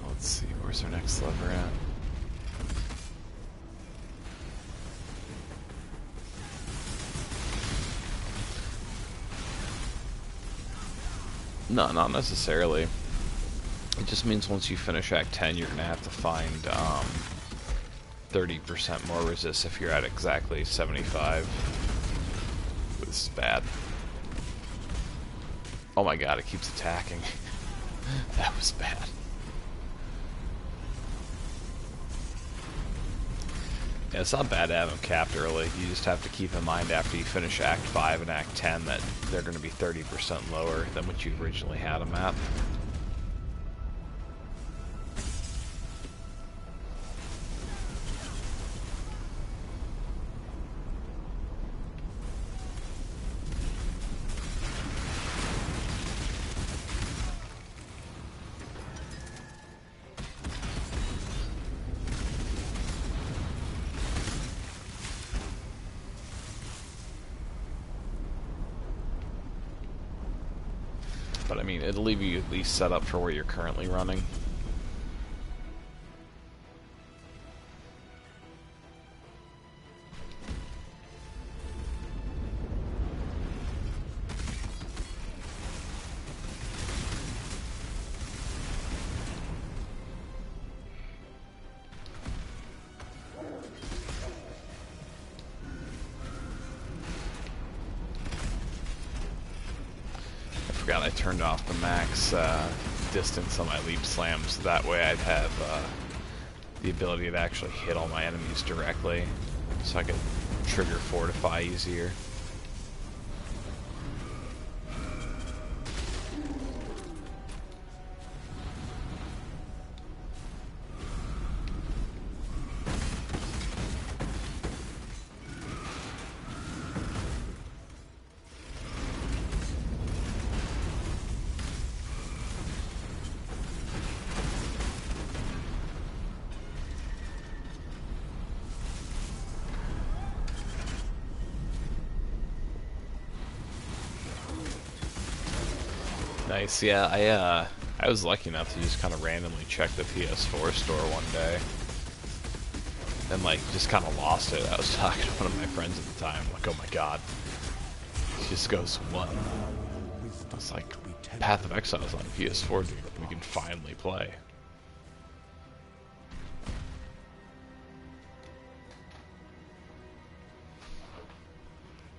Let's see, where's our next lever at? No, not necessarily. It just means once you finish Act 10, you're going to have to find 30% more resist if you're at exactly 75. This is bad. Oh my god, it keeps attacking. That was bad. Yeah, it's not bad to have them capped early. You just have to keep in mind after you finish Act 5 and Act 10 that they're going to be 30% lower than what you originally had them at. But I mean, it'll leave you at least set up for where you're currently running. I turned off the max distance on my leap slams. That way I'd have the ability to actually hit all my enemies directly, so I could trigger fortify easier. Nice, yeah, I was lucky enough to just kind of randomly check the PS4 store one day. And like, just kind of lost it. I was talking to one of my friends at the time, like, oh my god. He just goes, what? I was like, Path of Exiles on PS4, dude. We can finally play.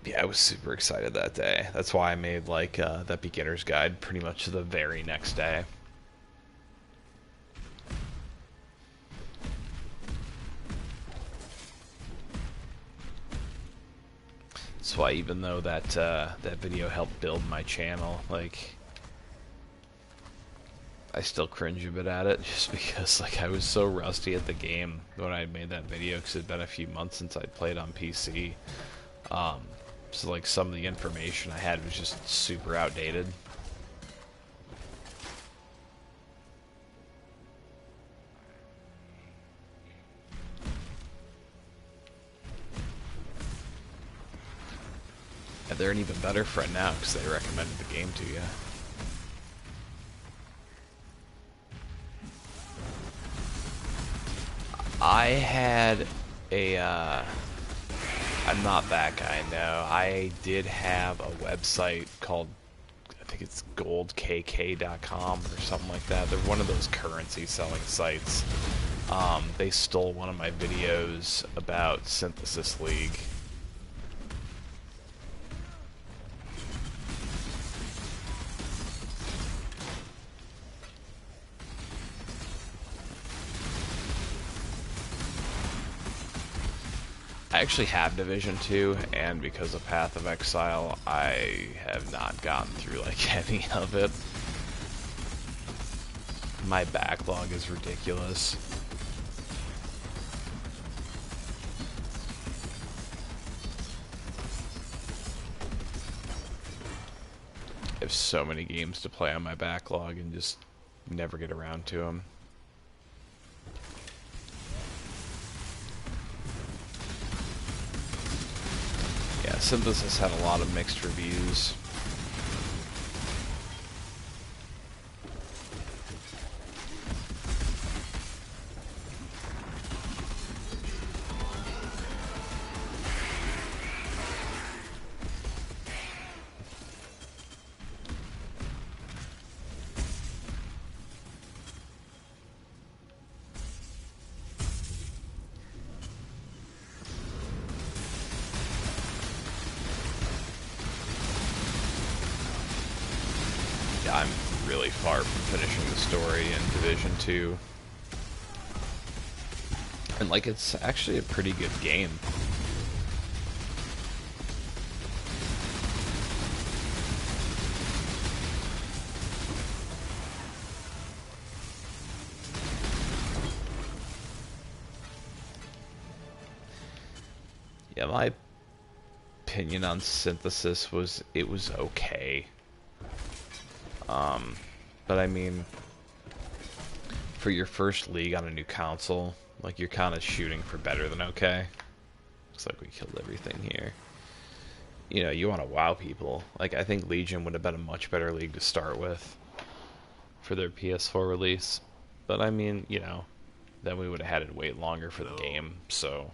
Yeah, I was super excited that day. That's why I made like that beginner's guide pretty much the very next day. That's why, even though that that video helped build my channel, like, I still cringe a bit at it, just because like I was so rusty at the game when I made that video, because it had been a few months since I'd played on PC. So like some of the information I had was just super outdated. And they're an even better friend now because they recommended the game to you. I had a, I'm not that guy, no. I did have a website called, I think it's goldkk.com or something like that. They're one of those currency selling sites. They stole one of my videos about Synthesis League. I actually have Division 2, and because of Path of Exile, I have not gotten through, like, any of it. My backlog is ridiculous. I have so many games to play on my backlog and just never get around to them. Yeah, Synthesis had a lot of mixed reviews. I'm really far from finishing the story in Division 2. And, like, it's actually a pretty good game. Yeah, my opinion on Synthesis was it was okay. But I mean, for your first league on a new console, like, you're kind of shooting for better than okay. Looks like we killed everything here. You know, you want to wow people. Like, I think Legion would have been a much better league to start with for their PS4 release. But I mean, you know, then we would have had to wait longer for the game, so...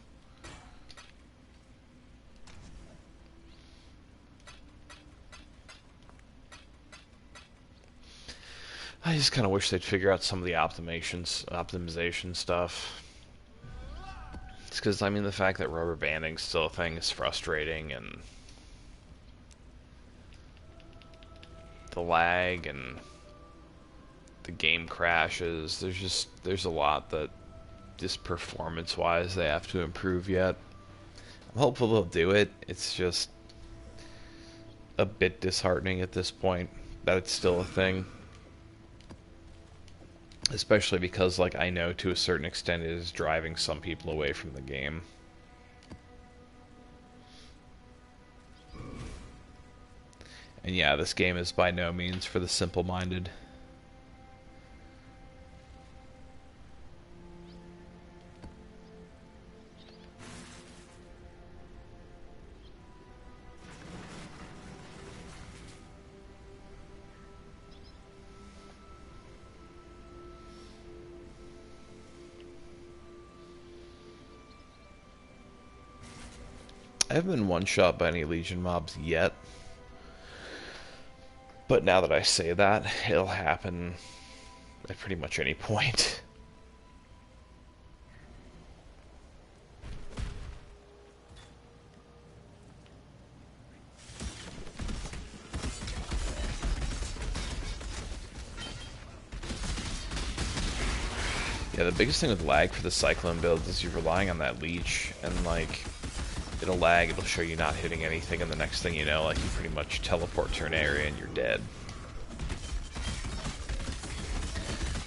I just kind of wish they'd figure out some of the optimization stuff. It's because, I mean, the fact that rubber banding's still a thing is frustrating, and the lag and the game crashes. There's a lot that, just performance-wise, they have to improve yet. I'm hopeful they'll do it. It's just a bit disheartening at this point that it's still a thing. Especially because, like, I know to a certain extent it is driving some people away from the game. And yeah, this game is by no means for the simple-minded. I haven't been one-shot by any Legion mobs yet. But now that I say that, it'll happen at pretty much any point. Yeah, the biggest thing with lag for the Cyclone builds is you're relying on that leech, and, like, it'll lag, it'll show you not hitting anything, and the next thing you know, like, you pretty much teleport to an area and you're dead.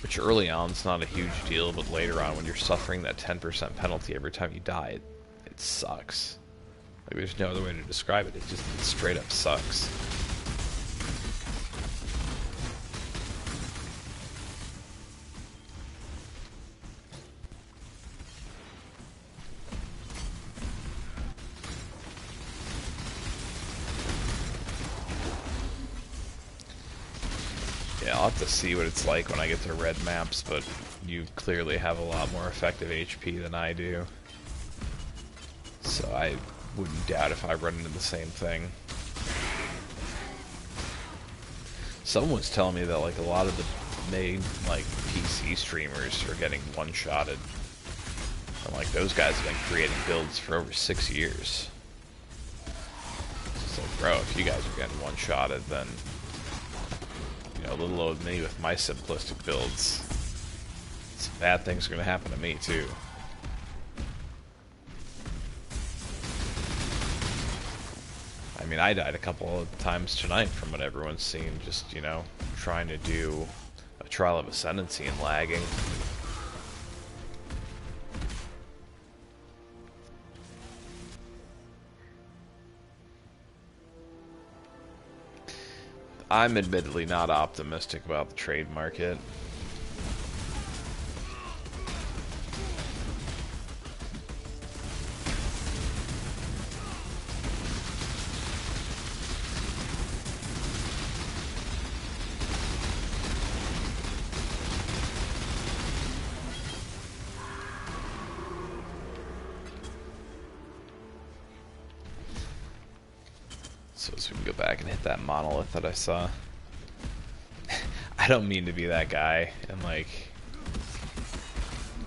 Which early on is not a huge deal, but later on when you're suffering that 10% penalty every time you die, it sucks. Like, there's no other way to describe it. It just straight up sucks. Yeah, I'll have to see what it's like when I get to red maps, but you clearly have a lot more effective HP than I do. So I wouldn't doubt if I run into the same thing. Someone was telling me that like a lot of the main like PC streamers are getting one-shotted. And like those guys have been creating builds for over 6 years. It's like, bro, if you guys are getting one-shotted, then you know, little old me with my simplistic builds, some bad things are gonna happen to me too. I mean, I died a couple of times tonight from what everyone's seen, just, you know, trying to do a Trial of Ascendancy and lagging. I'm admittedly not optimistic about the trade market. So we can go back and hit that monolith that I saw. I don't mean to be that guy, and like,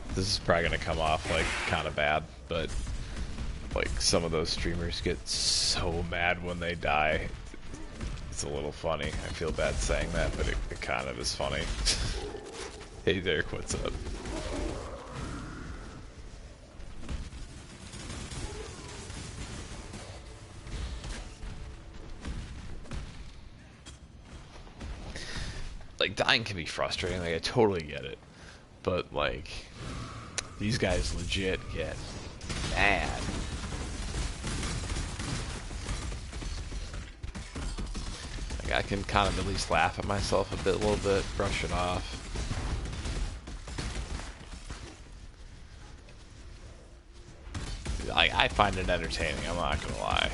this is probably gonna come off like kind of bad, but like some of those streamers get so mad when they die. It's a little funny. I feel bad saying that, but it kind of is funny. Hey Derek, what's up? Like, dying can be frustrating, like, I totally get it. But, like, these guys legit get mad. Like, I can kind of at least laugh at myself a little bit, brush it off. Like, I find it entertaining, I'm not gonna lie.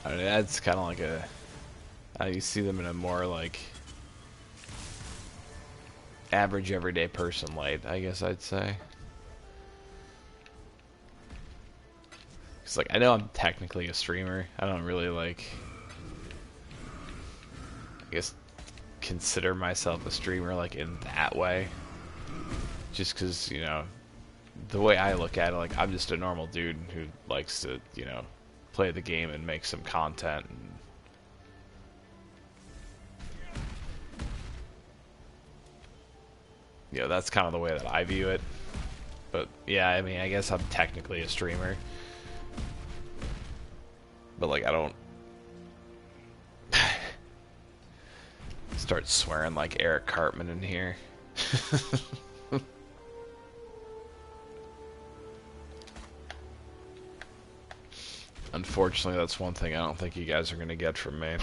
I mean, that's kind of like a, you see them in a more like average everyday person light, I guess I'd say. Cause like, I know I'm technically a streamer. I don't really like, I guess, consider myself a streamer like in that way. Just cause, you know, the way I look at it, like, I'm just a normal dude who likes to, you know, play the game and make some content. And you know, that's kind of the way that I view it. But yeah, I mean, I guess I'm technically a streamer. But like, I don't start swearing like Eric Cartman in here. Unfortunately, that's one thing I don't think you guys are going to get from me.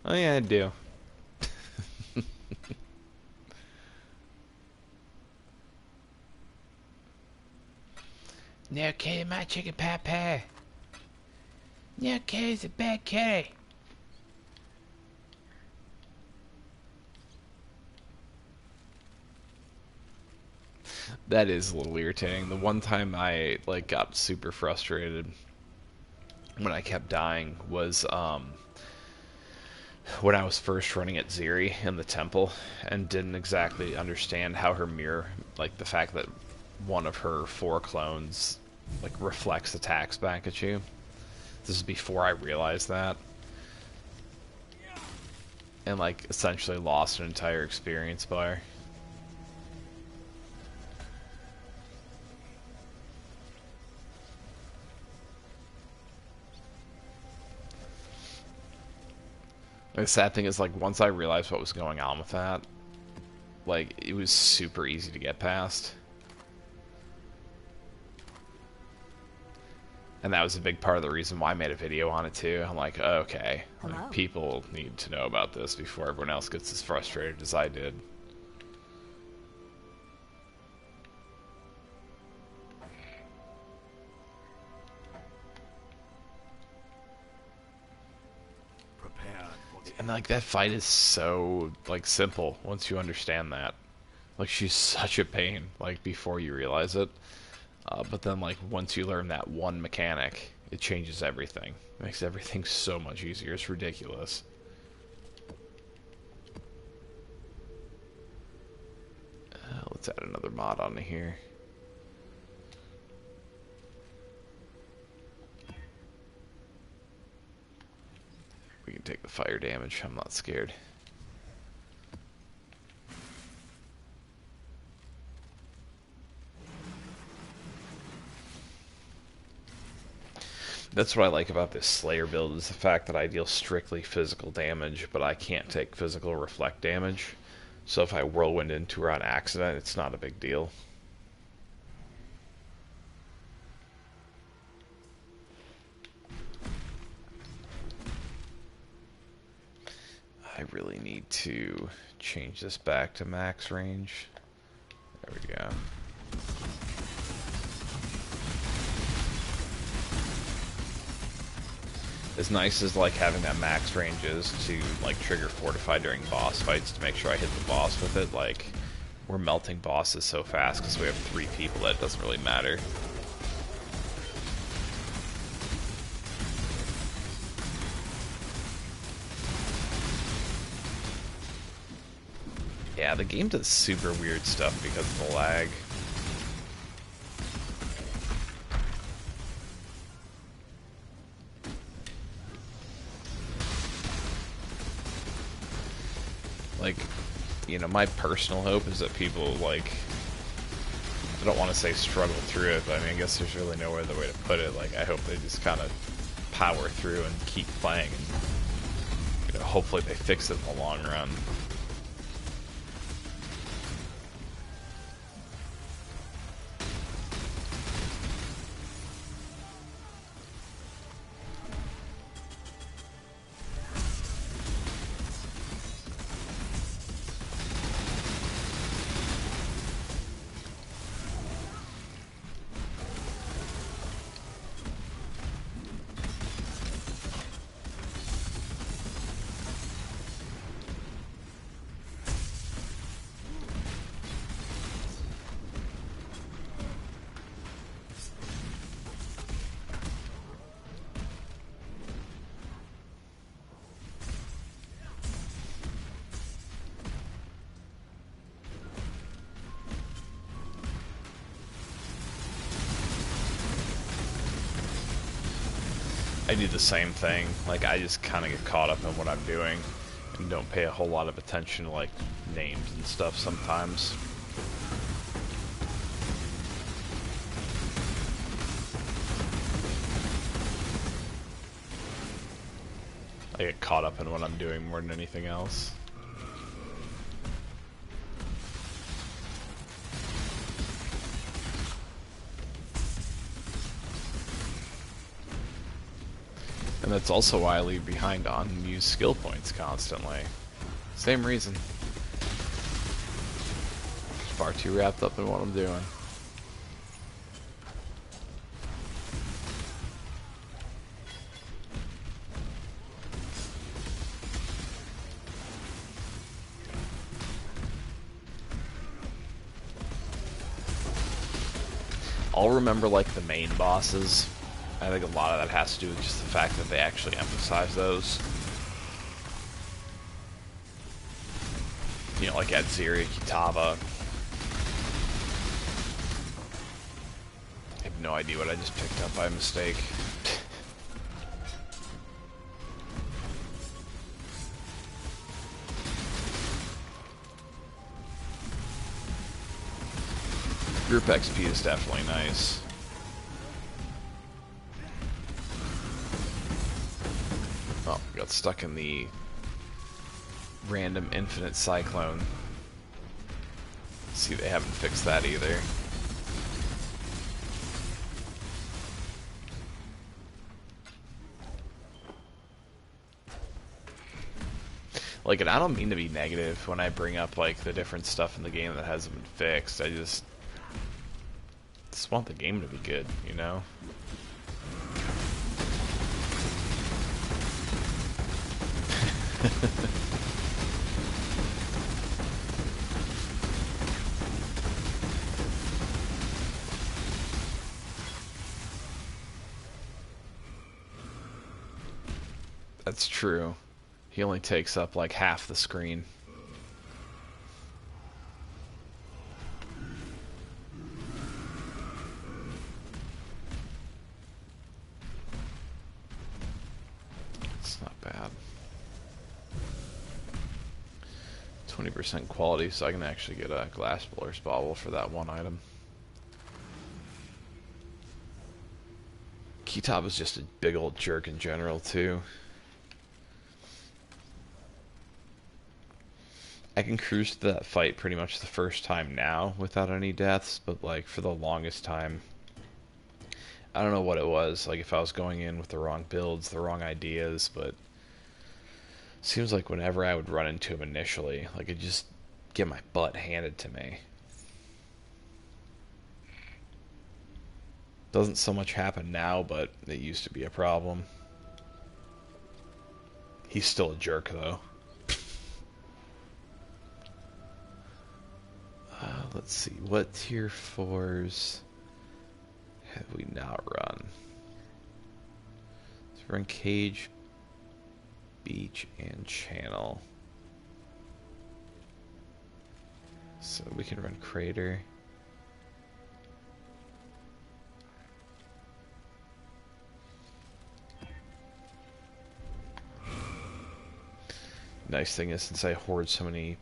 Oh yeah, I do. No, Kitty, my chicken pie pie. No, Kitty's a bad kitty. That is a little irritating. The one time I like got super frustrated when I kept dying was when I was first running at Ziri in the temple and didn't exactly understand how her mirror, like the fact that one of her 4 clones like reflects attacks back at you. This is before I realized that. and like essentially lost an entire experience bar. The sad thing is, like, once I realized what was going on with that, like, it was super easy to get past. And that was a big part of the reason why I made a video on it too. I'm like, oh, okay, like, people need to know about this before everyone else gets as frustrated as I did. And like that fight is so like simple once you understand that. Like she's such a pain like before you realize it. But then like once you learn that one mechanic, it changes everything. It makes everything so much easier. It's ridiculous. Let's add another mod onto here. We can take the fire damage. I'm not scared. That's what I like about this Slayer build, is the fact that I deal strictly physical damage, but I can't take physical reflect damage. So if I whirlwind into her on accident, it's not a big deal. I really need to change this back to max range. There we go. As nice as like having that max range is to like trigger fortify during boss fights to make sure I hit the boss with it, like we're melting bosses so fast because we have 3 people that it doesn't really matter. Yeah, the game does super weird stuff because of the lag. Like, you know, my personal hope is that people, like, I don't want to say struggle through it, but I mean, I guess there's really no other way to put it. Like, I hope they just kind of power through and keep playing, and, you know, hopefully they fix it in the long run. I do the same thing. Like, I just kind of get caught up in what I'm doing and don't pay a whole lot of attention to, like, names and stuff sometimes. I get caught up in what I'm doing more than anything else. And that's also why I leave behind on and use skill points constantly. Same reason. Far too wrapped up in what I'm doing. I'll remember like the main bosses. I think a lot of that has to do with just the fact that they actually emphasize those. You know, like Exile, Kitava. I have no idea what I just picked up by mistake. Group XP is definitely nice. Oh, got stuck in the random infinite cyclone. See, they haven't fixed that either. Like, and I don't mean to be negative when I bring up, like, the different stuff in the game that hasn't been fixed. I just want the game to be good, you know? That's true. He only takes up like half the screen. It's not bad. 20% quality, so I can actually get a glass blower's bauble for that one item. Kitab is just a big old jerk in general, too. I can cruise to that fight pretty much the first time now without any deaths, but like for the longest time, I don't know what it was. Like if I was going in with the wrong builds, the wrong ideas, but it seems like whenever I would run into him initially, like I'd just get my butt handed to me. Doesn't so much happen now, but it used to be a problem. He's still a jerk though. Let's see, what tier 4s have we now run? Let's run Cage, Beach, and Channel. So we can run Crater. Nice thing is, since I hoard so many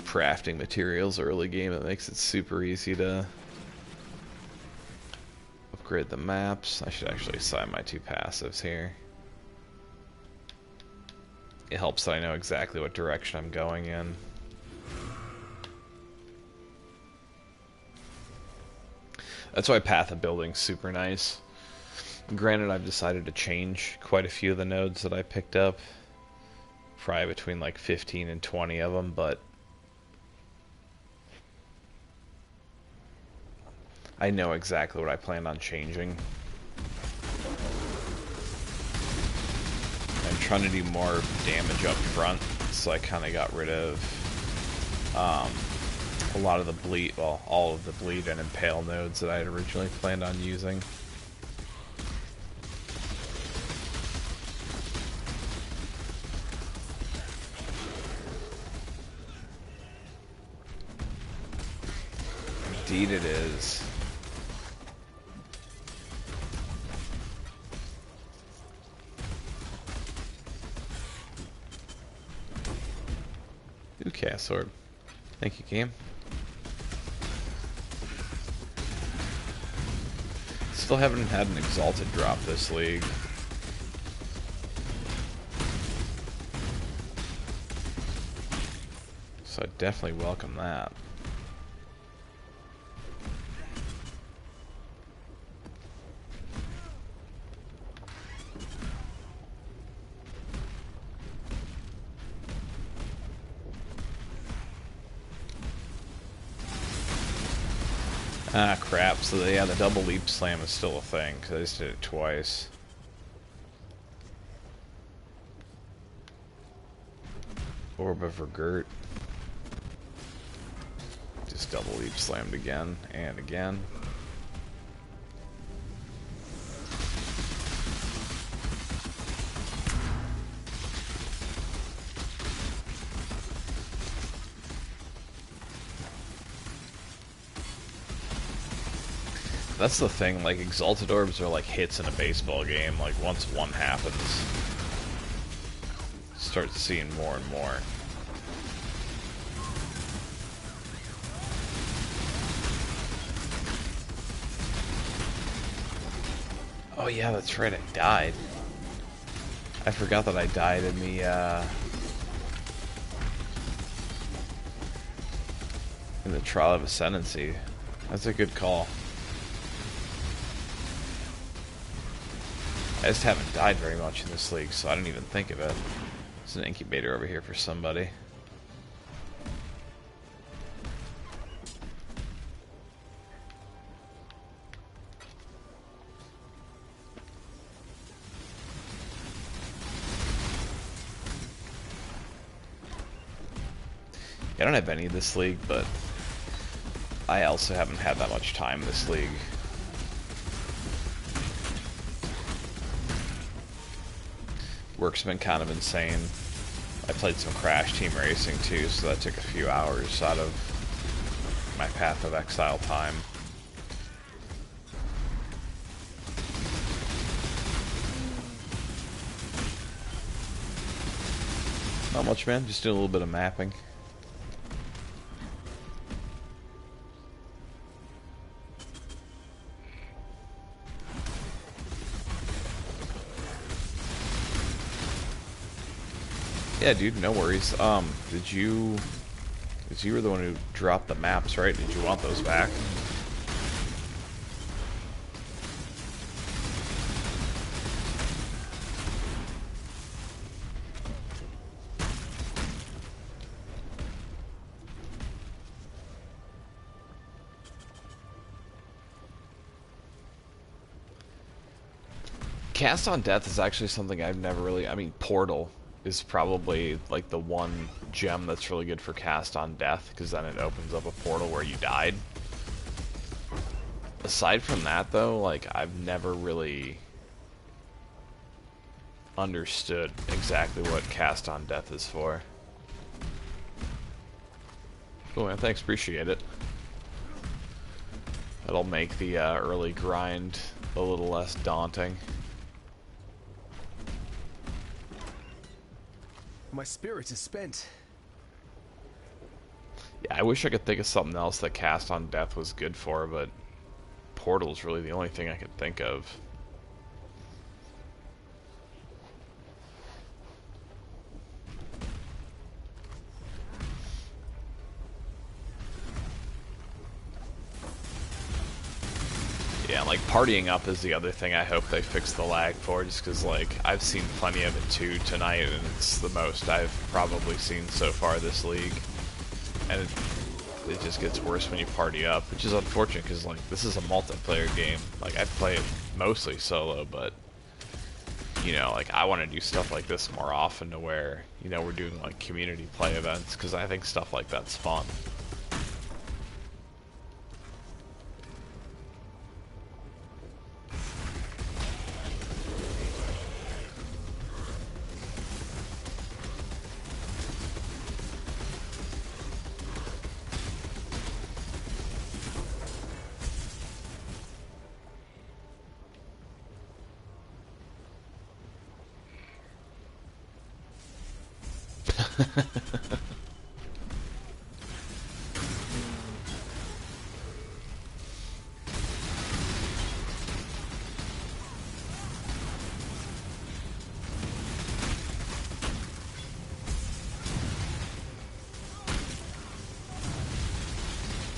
crafting materials early game, it makes it super easy to upgrade the maps. I should actually assign my 2 passives here. It helps that I know exactly what direction I'm going in. That's why Path of Building's super nice. Granted, I've decided to change quite a few of the nodes that I picked up. Probably between like 15 and 20 of them, but I know exactly what I planned on changing. I'm trying to do more damage up front, so I kind of got rid of a lot of the bleed, well, all of the bleed and impale nodes that I had originally planned on using. Indeed it is. Ooh, Chaos Orb. Thank you, game. Still haven't had an Exalted drop this league. So I definitely welcome that. Ah, crap. So, yeah, the double leap slam is still a thing, because I just did it twice. Orb of Regret. Just double leap slammed again and again. That's the thing, like, Exalted Orbs are like hits in a baseball game. Like, once one happens, start seeing more and more. Oh yeah, that's right, I died. I forgot that I died in the Trial of Ascendancy. That's a good call. I just haven't died very much in this league, so I didn't even think of it. There's an incubator over here for somebody. I don't have any of this league, but I also haven't had that much time in this league. Work's been kind of insane. I played some Crash Team Racing too, so that took a few hours out of my Path of Exile time. Not much, man. Just doing a little bit of mapping. Yeah, dude, no worries. Did you... Because you were the one who dropped the maps, right? Did you want those back? Cast on Death is actually something I've never really... I mean, Portal is probably like the one gem that's really good for Cast on Death, because then it opens up a portal where you died. Aside from that, though, like, I've never really understood exactly what Cast on Death is for. Cool, man. Thanks. Appreciate it. That'll make the early grind a little less daunting. My spirit is spent. Yeah, I wish I could think of something else that Cast on Death was good for, but Portal's really the only thing I could think of. Yeah, like, partying up is the other thing I hope they fix the lag for, just because, like, I've seen plenty of it too tonight, and it's the most I've probably seen so far this league. And it just gets worse when you party up, which is unfortunate, because, like, this is a multiplayer game. Like, I play it mostly solo, but, you know, like, I want to do stuff like this more often, to where, you know, we're doing, like, community play events, because I think stuff like that's fun.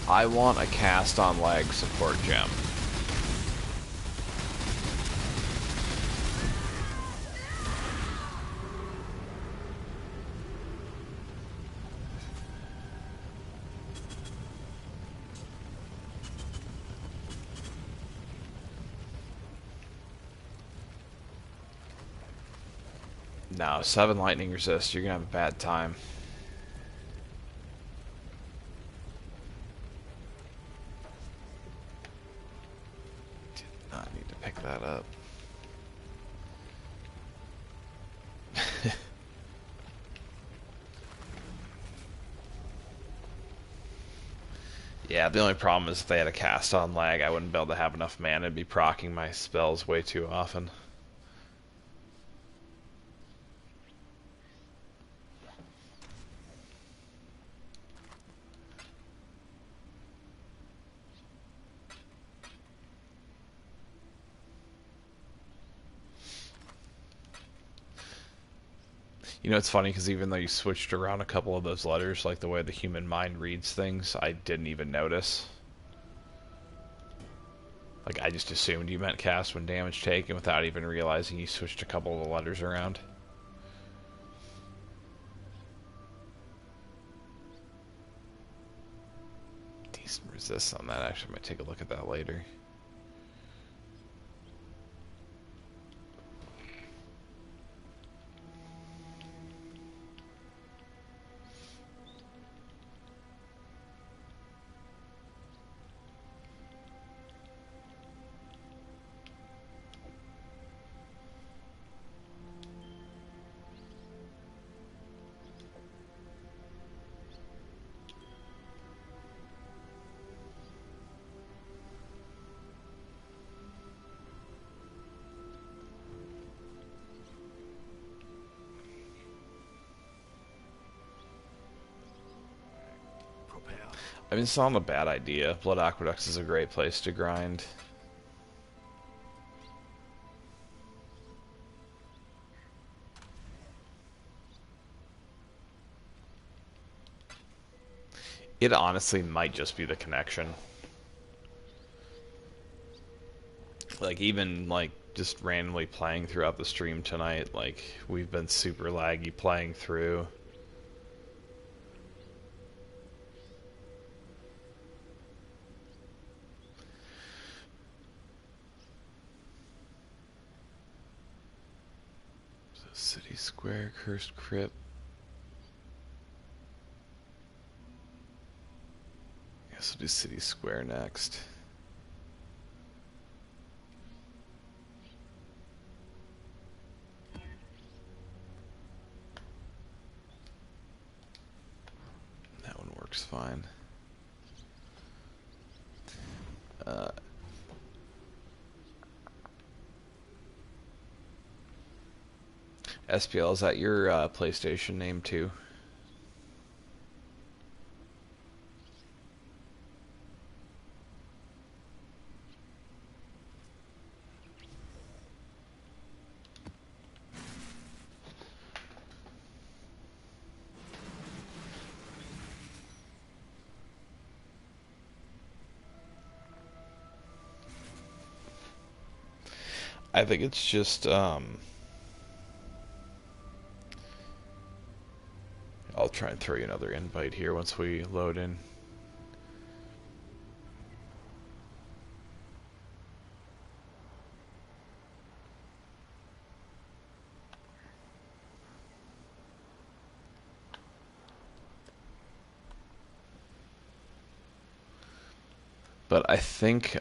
I want a cast on lag support gem. No, 7 lightning resist, you're gonna have a bad time. Did not need to pick that up. Yeah, the only problem is if they had a cast on lag, I wouldn't be able to have enough mana to be proccing my spells way too often. You know, it's funny because even though you switched around a couple of those letters, like the way the human mind reads things, I didn't even notice. Like, I just assumed you meant cast when damage taken without even realizing you switched a couple of the letters around. Decent resist on that. Actually, I might take a look at that later. I mean, it's not a bad idea. Blood Aqueducts is a great place to grind. It honestly might just be the connection. Like, even, like, just randomly playing throughout the stream tonight, like, we've been super laggy playing through. City Square, Cursed Crypt. I guess we'll do City Square next. That one works fine. SPL, is that your PlayStation name too? I think it's just I'll try and throw you another invite here once we load in. But I think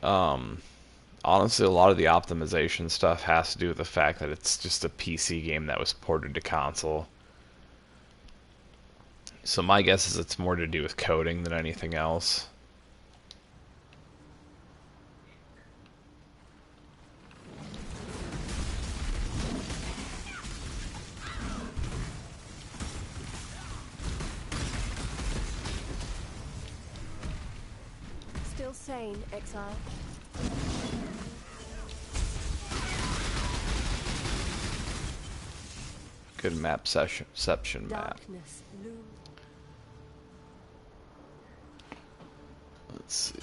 honestly, a lot of the optimization stuff has to do with the fact that it's just a PC game that was ported to console. So my guess is it's more to do with coding than anything else. Still sane, Exile. Good map section map. Darkness looms. Let's see.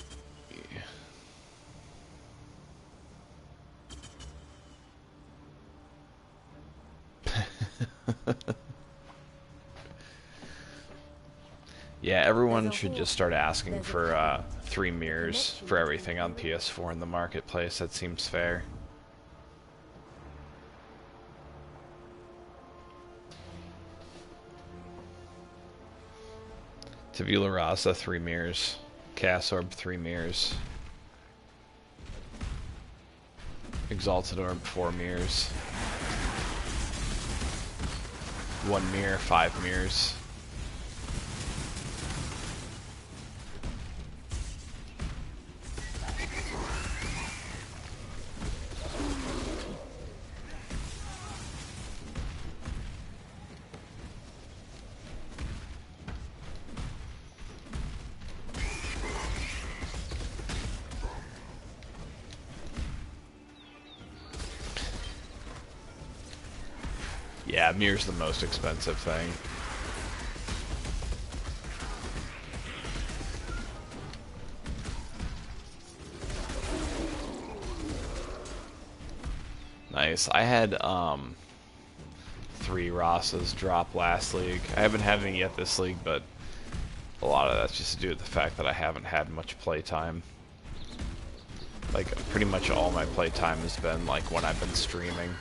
Yeah, everyone should just start asking for 3 mirrors for everything on PS4 in the marketplace. That seems fair. Tabula Rasa, 3 mirrors. Chaos Orb, 3 mirrors. Exalted Orb, 4 mirrors. 1 mirror, 5 mirrors. Yeah, Mirror's the most expensive thing. Nice. I had 3 Ross's drop last league. I haven't had any yet this league, but a lot of that's just to do with the fact that I haven't had much playtime. Like, pretty much all my playtime has been like when I've been streaming.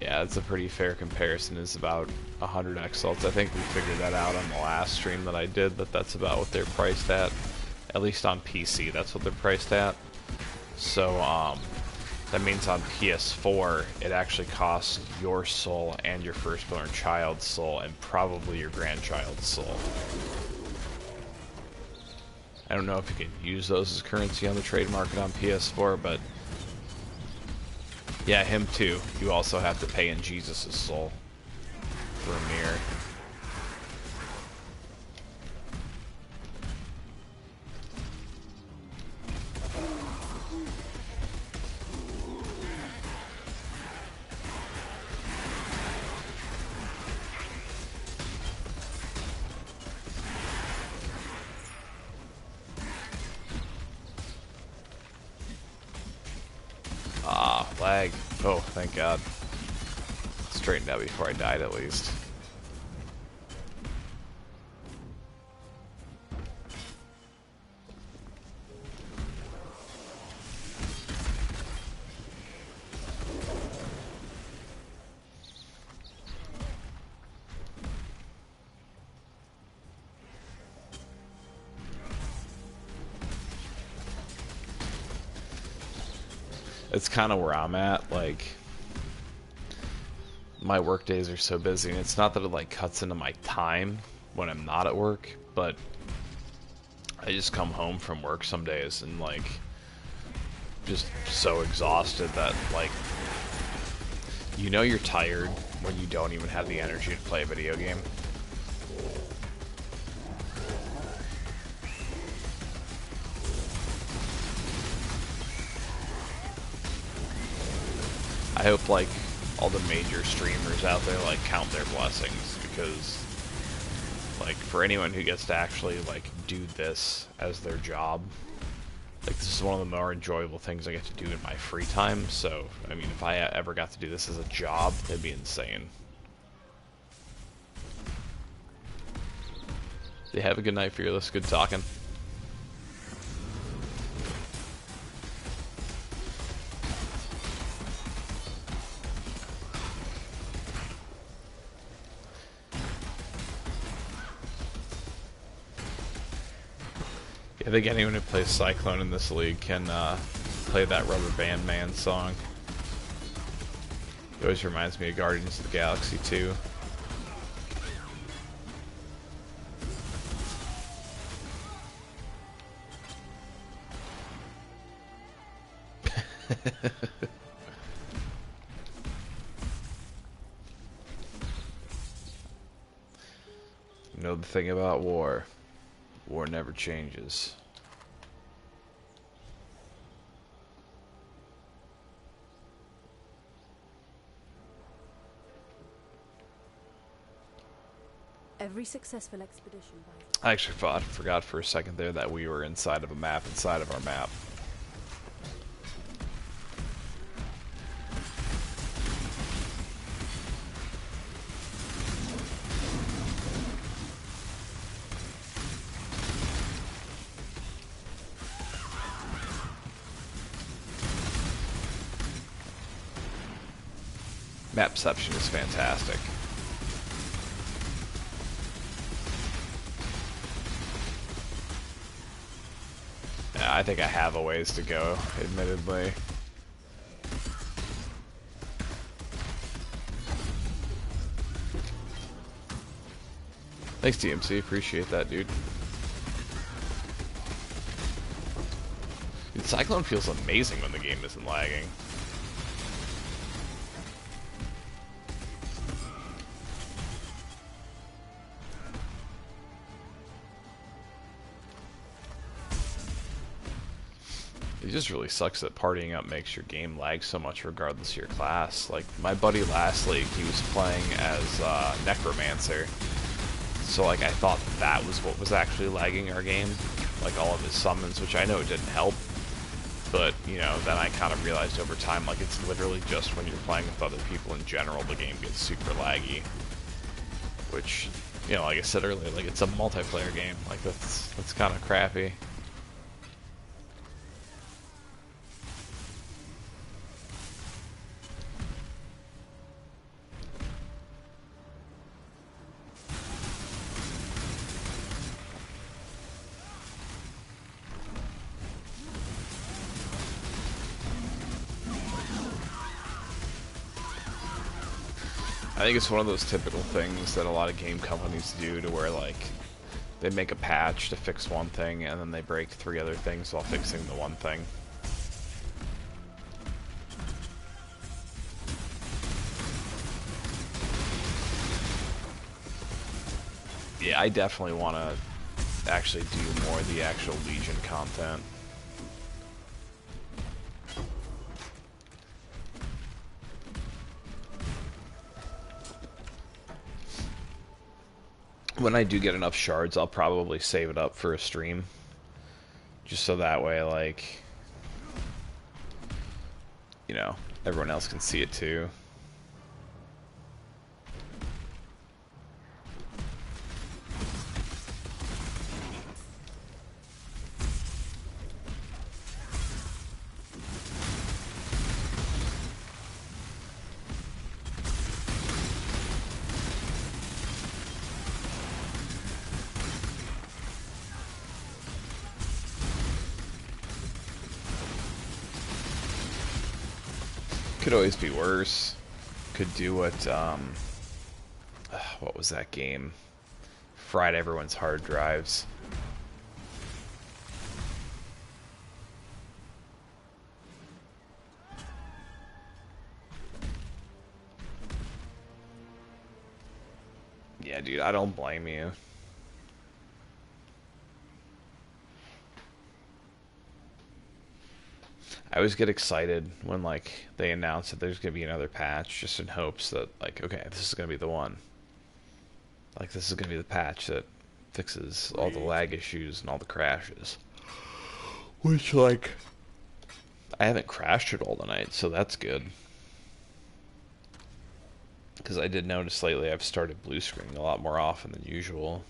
Yeah, it's a pretty fair comparison. It's about 100 Exiles. I think we figured that out on the last stream that I did, that that's about what they're priced at. At least on PC, that's what they're priced at. So, that means on PS4, it actually costs your soul and your firstborn child's soul and probably your grandchild's soul. I don't know if you can use those as currency on the trade market on PS4, but yeah, him too. You also have to pay in Jesus' soul for a mirror. Lag. Oh, thank God. Straightened out before I died, at least. It's kind of where I'm at. Like, my work days are so busy, and it's not that it like cuts into my time when I'm not at work, but I just come home from work some days and like just so exhausted that like, you know, you're tired when you don't even have the energy to play a video game. I hope like all the major streamers out there like count their blessings, because like for anyone who gets to actually like do this as their job, like this is one of the more enjoyable things I get to do in my free time. So I mean, if I ever got to do this as a job, it'd be insane. Yeah, have a good night, Fearless. Good talking. I think anyone who plays Cyclone in this league can play that Rubber Band Man song. It always reminds me of Guardians of the Galaxy 2. You know the thing about war never changes. Every successful expedition by I actually forgot for a second there that we were inside of a map inside of our map. Mapception is fantastic. Yeah, I think I have a ways to go, admittedly. Thanks, DMC. Appreciate that, dude. Dude, Cyclone feels amazing when the game isn't lagging. It just really sucks that partying up makes your game lag so much regardless of your class. Like, my buddy last league, he was playing as Necromancer. So, like, I thought that was what was actually lagging our game. Like, all of his summons, which I know didn't help. But, you know, then I kind of realized over time, like, it's literally just when you're playing with other people in general, the game gets super laggy. Which, you know, like I said earlier, like, it's a multiplayer game. Like, that's kind of crappy. I think it's one of those typical things that a lot of game companies do to where, like, they make a patch to fix one thing and then they break 3 other things while fixing the one thing. Yeah, I definitely want to actually do more of the actual Legion content. When I do get enough shards, I'll probably save it up for a stream. Just so that way, like, you know, everyone else can see it too. Could always be worse. Could do what was that game? Fried everyone's hard drives. Yeah, dude, I don't blame you. I always get excited when, like, they announce that there's going to be another patch, just in hopes that, like, okay, this is going to be the one. Like, this is going to be the patch that fixes all the lag issues and all the crashes. Which, like, I haven't crashed it all tonight, so that's good. Because I did notice lately I've started blue screening a lot more often than usual.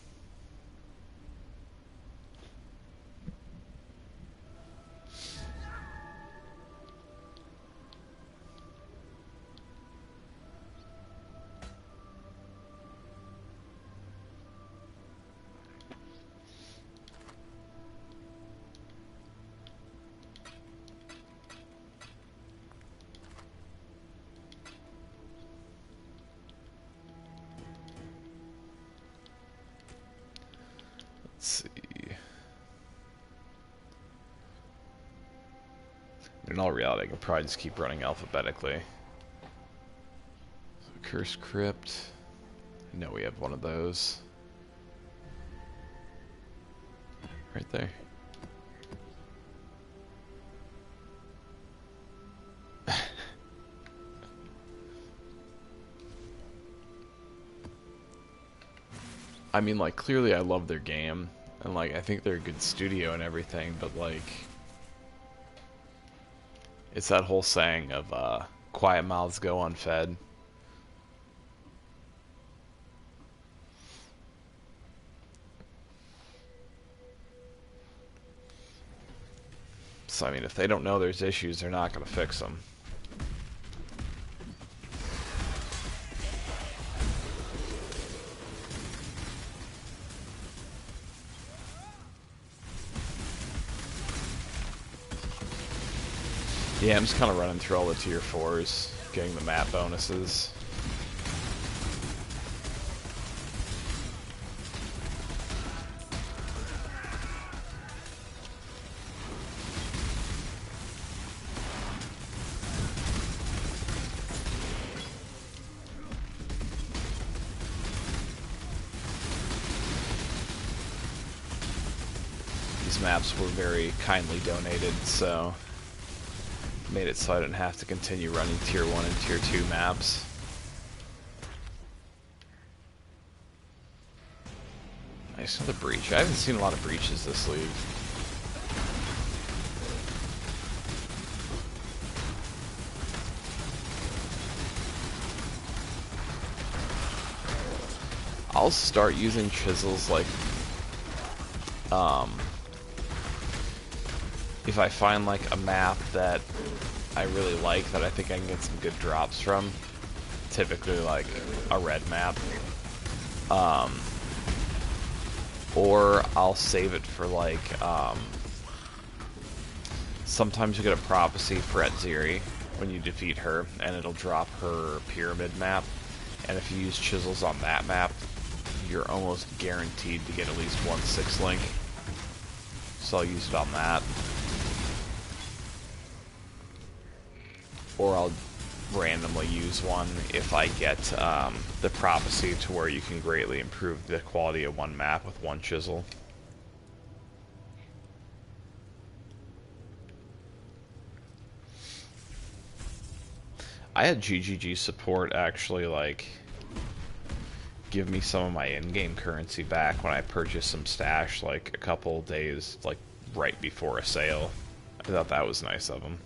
Let's see. In all reality, I can probably just keep running alphabetically. So, Cursed Crypt. I know we have one of those. Right there. I mean, like, clearly I love their game, and, like, I think they're a good studio and everything, but, like, it's that whole saying of, quiet mouths go unfed. So, I mean, if they don't know there's issues, they're not going to fix them. Yeah, I'm just kind of running through all the tier 4s, getting the map bonuses. These maps were very kindly donated, so Made it so I didn't have to continue running tier 1 and tier 2 maps. Nice for the breach. I haven't seen a lot of breaches this league. I'll start using chisels like if I find like a map that I really like that I think I can get some good drops from, typically like a red map, or I'll save it for like sometimes you get a prophecy for Etziri when you defeat her, and it'll drop her pyramid map, and if you use chisels on that map, you're almost guaranteed to get at least one 6-link. So I'll use it on that. Or I'll randomly use one if I get the prophecy to where you can greatly improve the quality of one map with one chisel. I had GGG support actually like give me some of my in-game currency back when I purchased some stash like a couple days like right before a sale. I thought that was nice of them.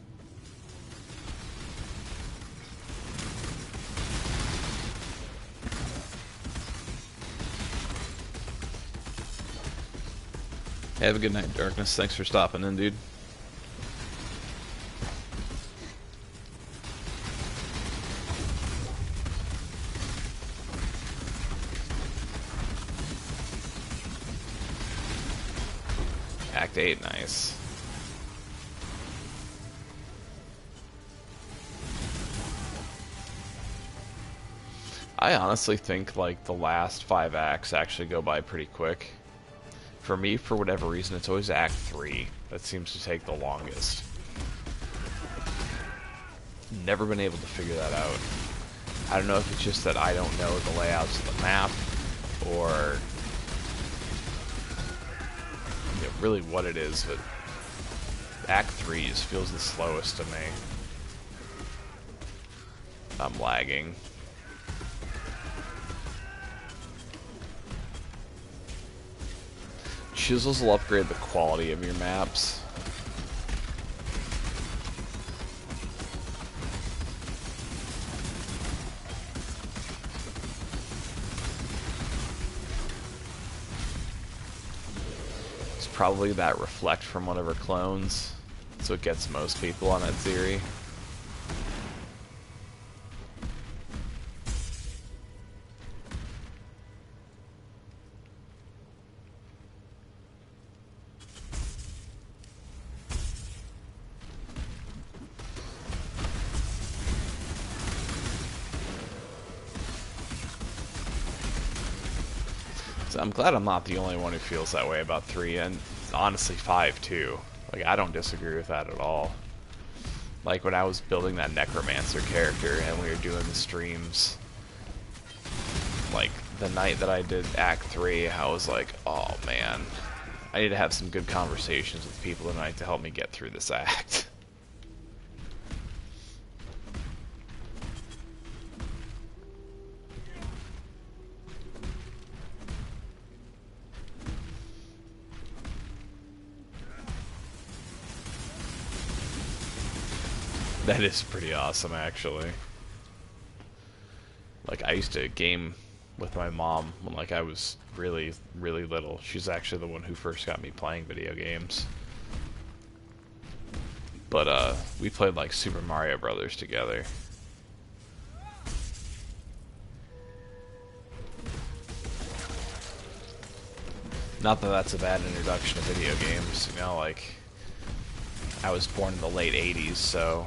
Hey, have a good night, Darkness. Thanks for stopping in, dude. Act 8, nice. I honestly think like the last 5 acts actually go by pretty quick. For me, for whatever reason, it's always Act 3 that seems to take the longest. Never been able to figure that out. I don't know if it's just that I don't know the layouts of the map, or really what it is, but Act 3 just feels the slowest to me. I'm lagging. Chisels will upgrade the quality of your maps. It's probably that reflect from one of her clones, so it gets most people on Etziri. I'm glad I'm not the only one who feels that way about 3, and honestly 5 too. Like, I don't disagree with that at all. Like, when I was building that Necromancer character and we were doing the streams, like, the night that I did Act 3, I was like, oh man, I need to have some good conversations with people tonight to help me get through this act. That is pretty awesome, actually. Like, I used to game with my mom when, like, I was really, really little. She's actually the one who first got me playing video games. But, we played, like, Super Mario Brothers together. Not that that's a bad introduction to video games, you know, like, I was born in the late 80s, so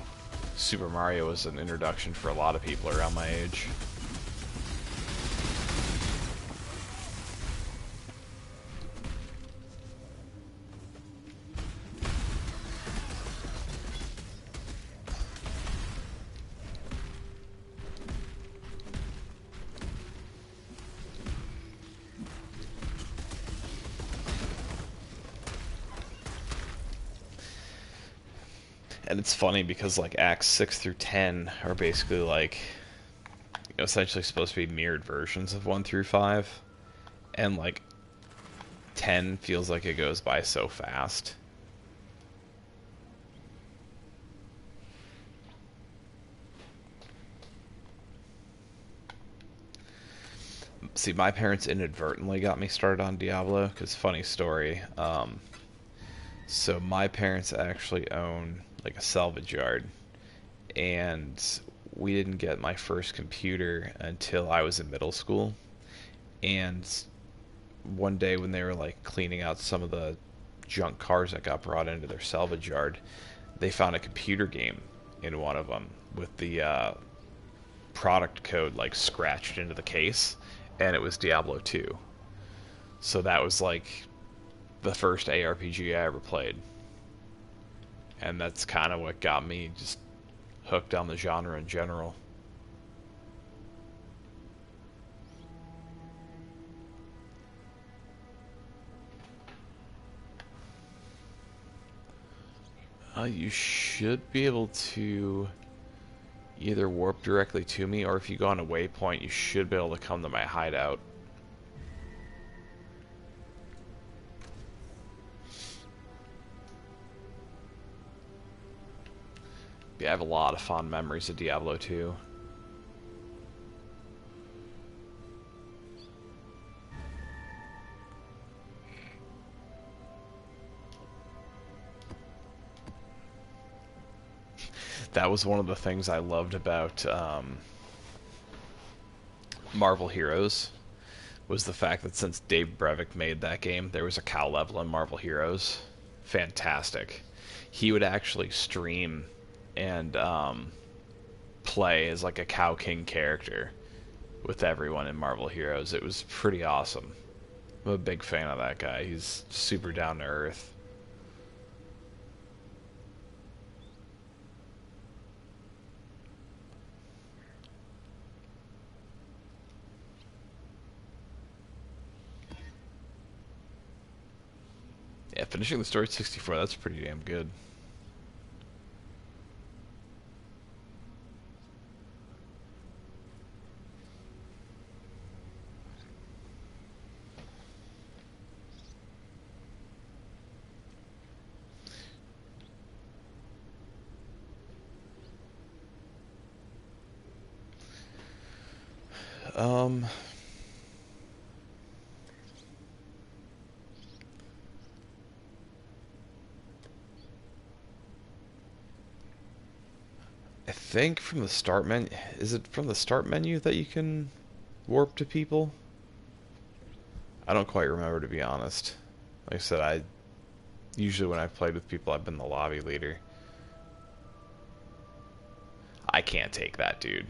Super Mario was an introduction for a lot of people around my age. And it's funny because like Acts 6 through 10 are basically like, you know, essentially supposed to be mirrored versions of 1 through 5, and like 10 feels like it goes by so fast. See, my parents inadvertently got me started on Diablo, because funny story, so my parents actually own like a salvage yard, and we didn't get my first computer until I was in middle school. And one day when they were like cleaning out some of the junk cars that got brought into their salvage yard, they found a computer game in one of them with the product code like scratched into the case, and it was Diablo 2. So that was like the first ARPG I ever played, and that's kind of what got me just hooked on the genre in general. You should be able to either warp directly to me, or if you go on a waypoint, you should be able to come to my hideout. Yeah, I have a lot of fond memories of Diablo 2. That was one of the things I loved about Marvel Heroes, was the fact that since Dave Brevik made that game, there was a cow level in Marvel Heroes. Fantastic. He would actually stream and play as like a Cow King character with everyone in Marvel Heroes. It was pretty awesome. I'm a big fan of that guy. He's super down to earth. Yeah, finishing the story at 64, that's pretty damn good. I think from the start menu, is it from the start menu that you can warp to people? I don't quite remember, to be honest. Like I said, usually when I've played with people, I've been the lobby leader. I can't take that, dude.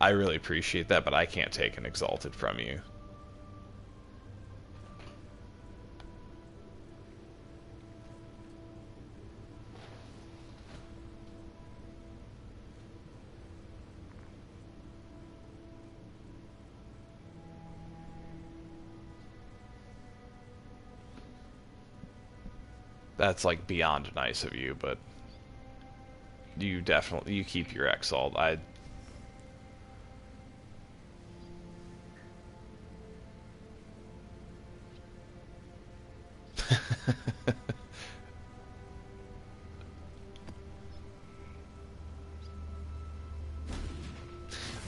I really appreciate that, but I can't take an Exalted from you. That's like beyond nice of you, but you keep your Exalt.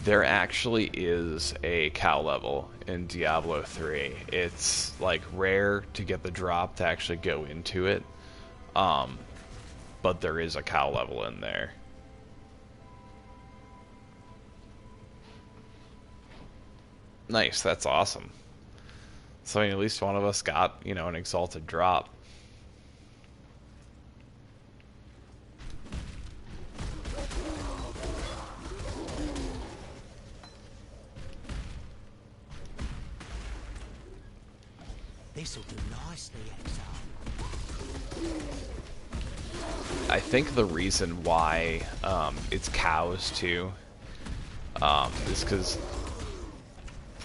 There actually is a cow level in Diablo 3. It's like rare to get the drop to actually go into it. But there is a cow level in there. Nice, that's awesome. So I mean, at least one of us got, you know, an Exalted drop. This'll do nicely, Exile. I think the reason why it's cows too is because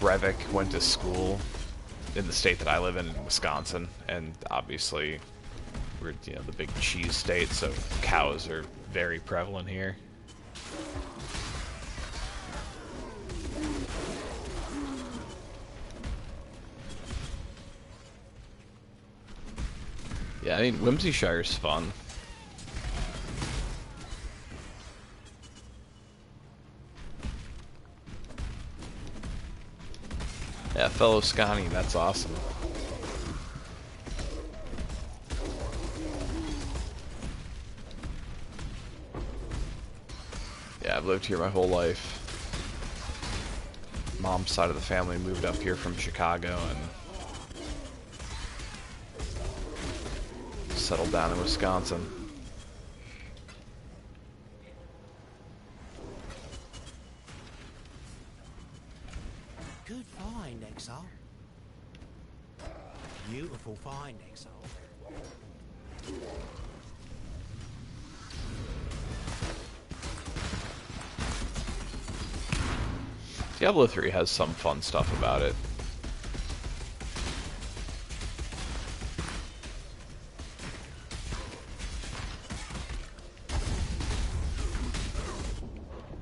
Brevik went to school in the state that I live in Wisconsin, and obviously we're, you know, the big cheese state, so cows are very prevalent here. Yeah, I mean, Whimsyshire's fun. Yeah, fellow Scotty, that's awesome. Yeah, I've lived here my whole life. Mom's side of the family moved up here from Chicago and settled down in Wisconsin. Good find, Exile. Beautiful find, Exile. Diablo 3 has some fun stuff about it.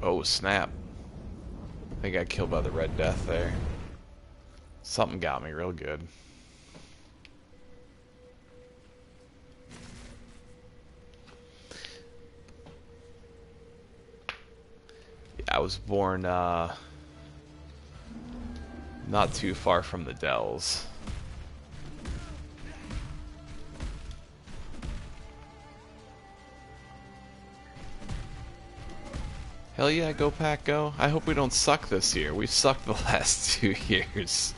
Oh, snap. I think I got killed by the Red Death there. Something got me real good. Yeah, I was born, not too far from the Dells. Hell yeah, go Pack, go. I hope we don't suck this year. We've sucked the last 2 years.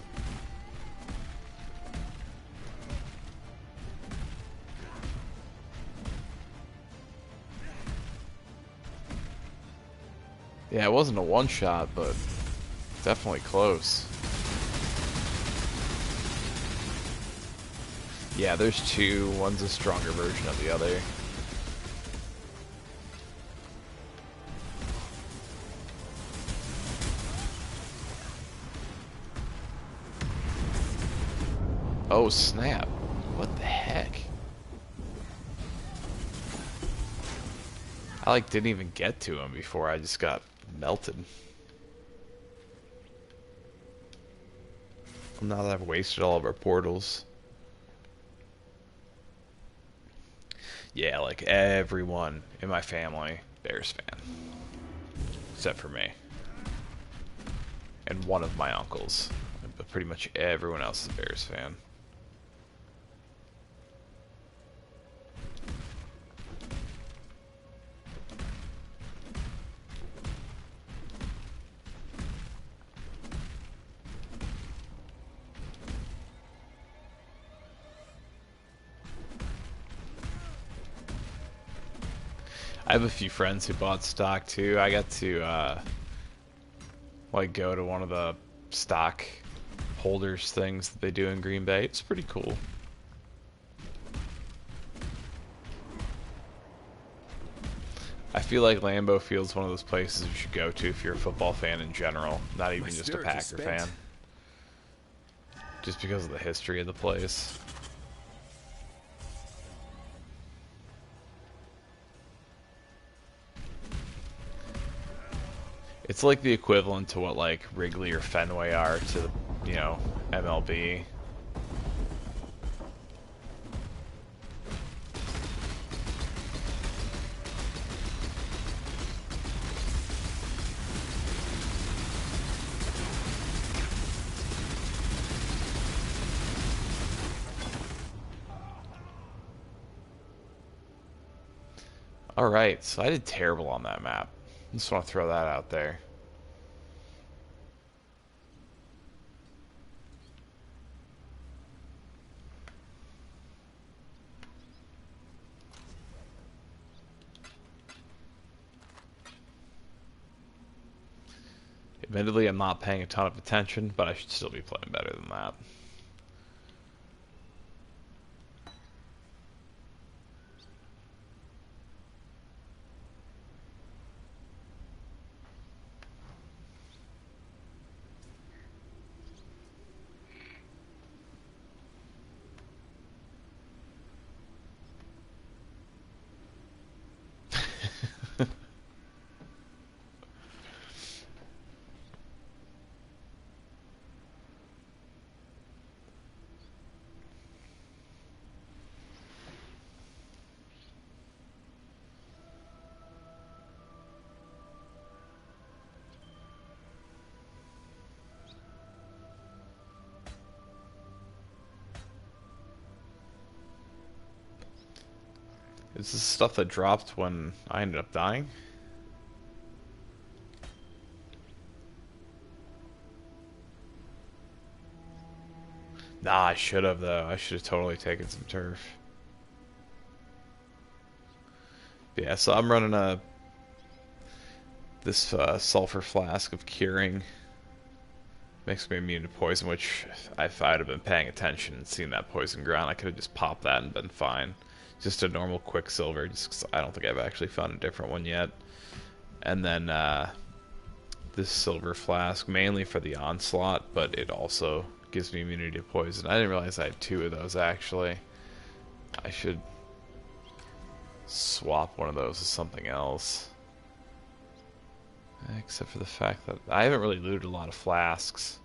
Yeah, it wasn't a one-shot, but definitely close. Yeah, there's two. One's a stronger version of the other. Oh, snap. What the heck? I, like, didn't even get to him before I just got melted. Now that I've wasted all of our portals. Yeah, like, everyone in my family, Bears fan. Except for me. And one of my uncles. But pretty much everyone else is a Bears fan. I have a few friends who bought stock too. I got to like go to one of the stock holders things that they do in Green Bay. It's pretty cool. I feel like Lambeau Field's one of those places you should go to if you're a football fan in general, not even just a Packer fan. Just because of the history of the place. It's like the equivalent to what like Wrigley or Fenway are to the, you know, MLB. Alright, so I did terrible on that map. Just want to throw that out there. Admittedly, I'm not paying a ton of attention, but I should still be playing better than that. Is this stuff that dropped when I ended up dying? Nah, I should have though. I should have totally taken some turf. Yeah, so I'm running this sulfur flask of curing. Makes me immune to poison, which if I'd have been paying attention and seen that poison ground, I could have just popped that and been fine. Just a normal quicksilver, just 'cause I don't think I've actually found a different one yet. And then this silver flask, mainly for the onslaught, but it also gives me immunity to poison. I didn't realize I had 2 of those actually. I should swap one of those with something else. Except for the fact that I haven't really looted a lot of flasks.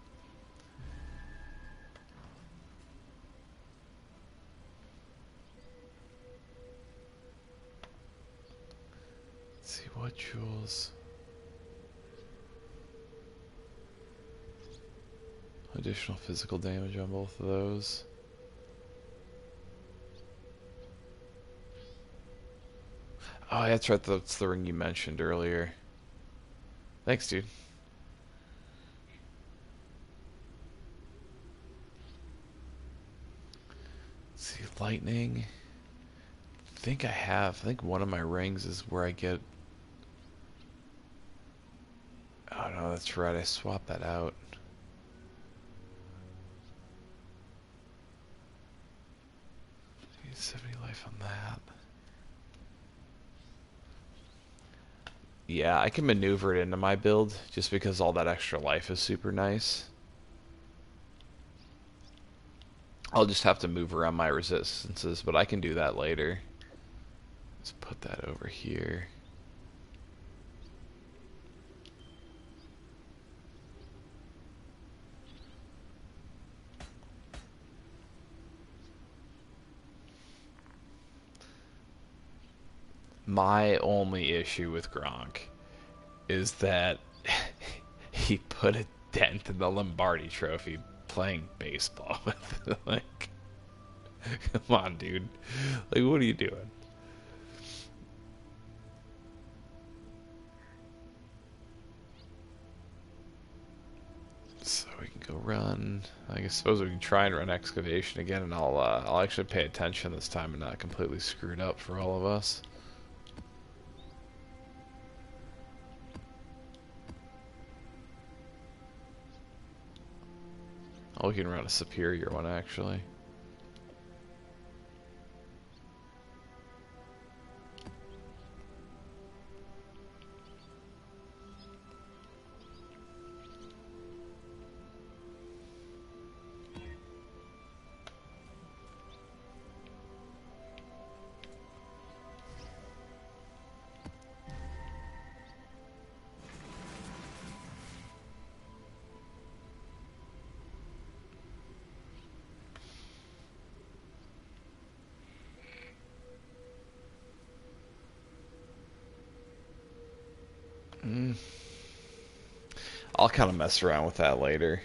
Let's see, what jewels? Additional physical damage on both of those. Oh, that's right, that's the ring you mentioned earlier. Thanks, dude. Let's see, lightning. I think one of my rings is where I get... Oh no, that's right, I swapped that out. Need 70 life on that. Yeah, I can maneuver it into my build just because all that extra life is super nice. I'll just have to move around my resistances, but I can do that later. Let's put that over here. My only issue with Gronk is that he put a dent in the Lombardi trophy playing baseball with it. Like, come on, dude. Like, what are you doing? So we can go run. I suppose we can try and run excavation again, and I'll actually pay attention this time and not completely screw it up for all of us. Oh, we can run a superior one, actually. I'll kind of mess around with that later.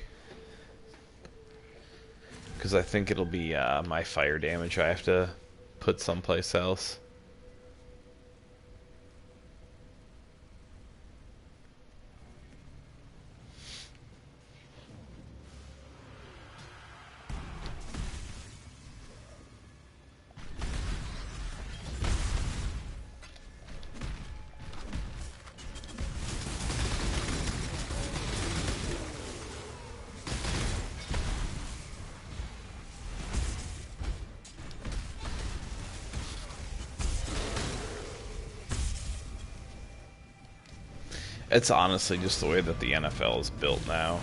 Because I think it'll be my fire damage I have to put someplace else. It's honestly just the way that the NFL is built now.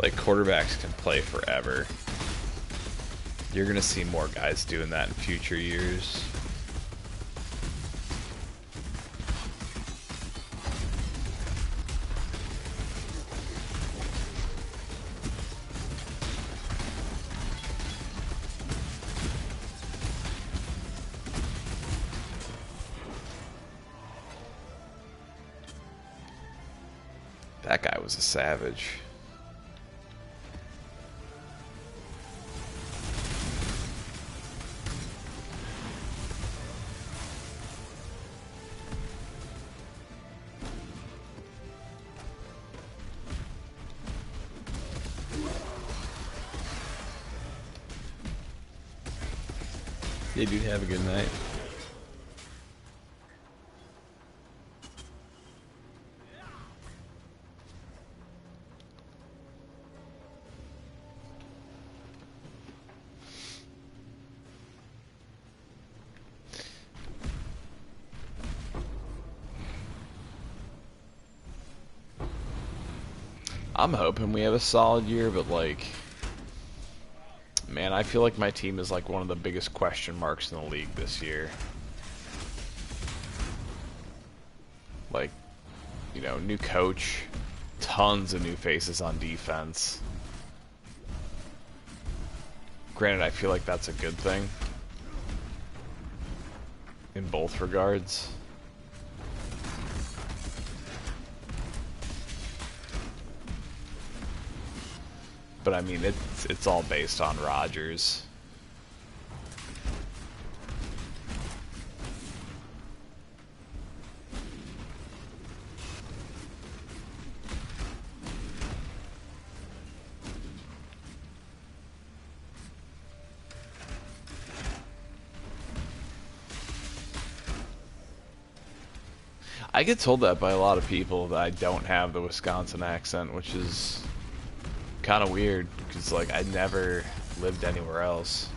Like, quarterbacks can play forever. You're gonna see more guys doing that in future years. That guy was a savage. Yeah, dude, have a good night. I'm hoping we have a solid year, but like, man, I feel like my team is like one of the biggest question marks in the league this year. Like, you know, new coach, tons of new faces on defense. Granted, I feel like that's a good thing in both regards. But I mean, it's all based on Rodgers. I get told that by a lot of people that I don't have the Wisconsin accent, which is kind of weird because like I never lived anywhere else.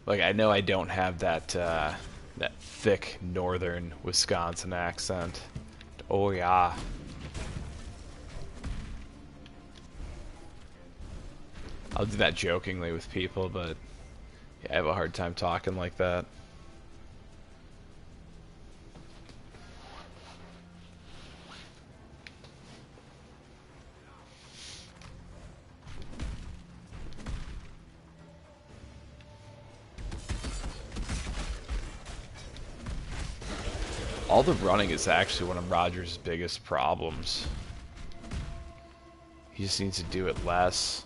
Like I know I don't have that that thick northern Wisconsin accent. Oh yeah. I'll do that jokingly with people, but yeah, I have a hard time talking like that. All the running is actually one of Rodgers' biggest problems. He just needs to do it less.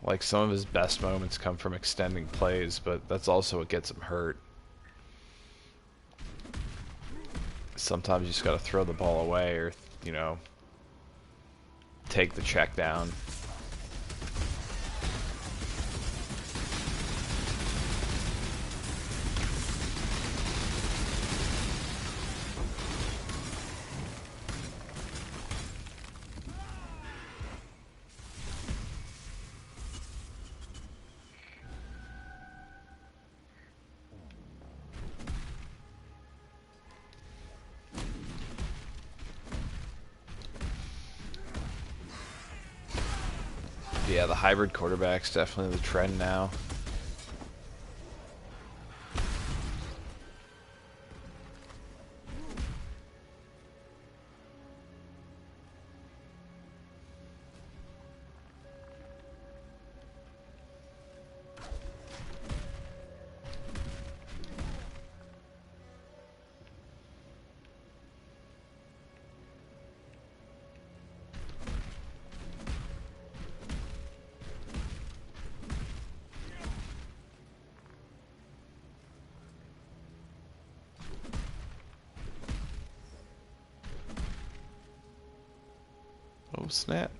Like, some of his best moments come from extending plays, but that's also what gets him hurt. Sometimes you just gotta throw the ball away or, you know, take the check down. Yeah, the hybrid quarterback's definitely the trend now. Oh snap.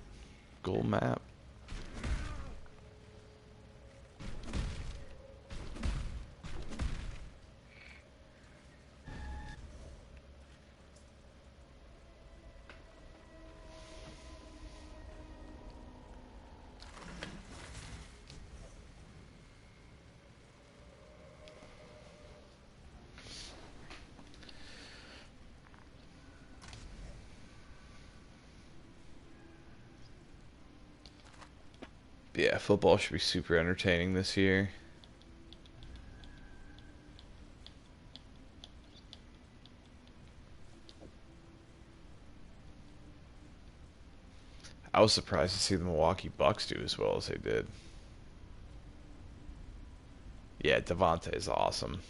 Gold map. Yeah, football should be super entertaining this year. I was surprised to see the Milwaukee Bucks do as well as they did. Yeah, Devontae is awesome.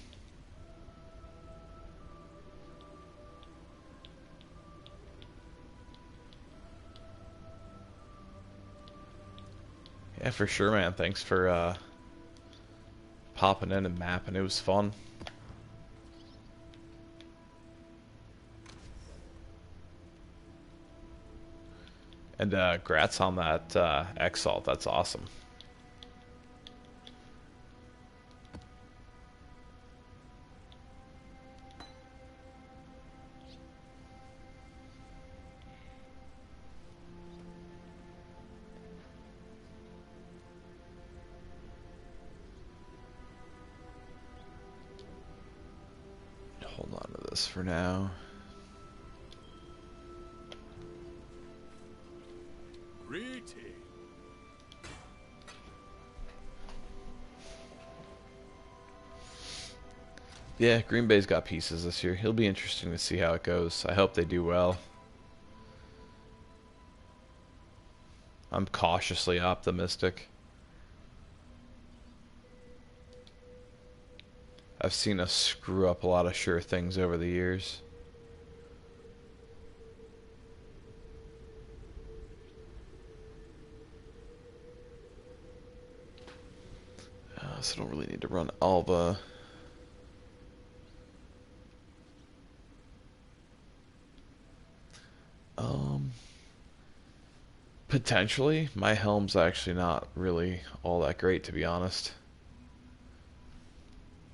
Yeah, for sure, man. Thanks for popping in and mapping. It was fun. And grats on that Exile. That's awesome. Hold on to this for now. Greeting. Yeah, Green Bay's got pieces this year. It'll be interesting to see how it goes. I hope they do well. I'm cautiously optimistic. I've seen us screw up a lot of sure things over the years. So I don't really need to run Alva. Potentially. My helm's actually not really all that great, to be honest.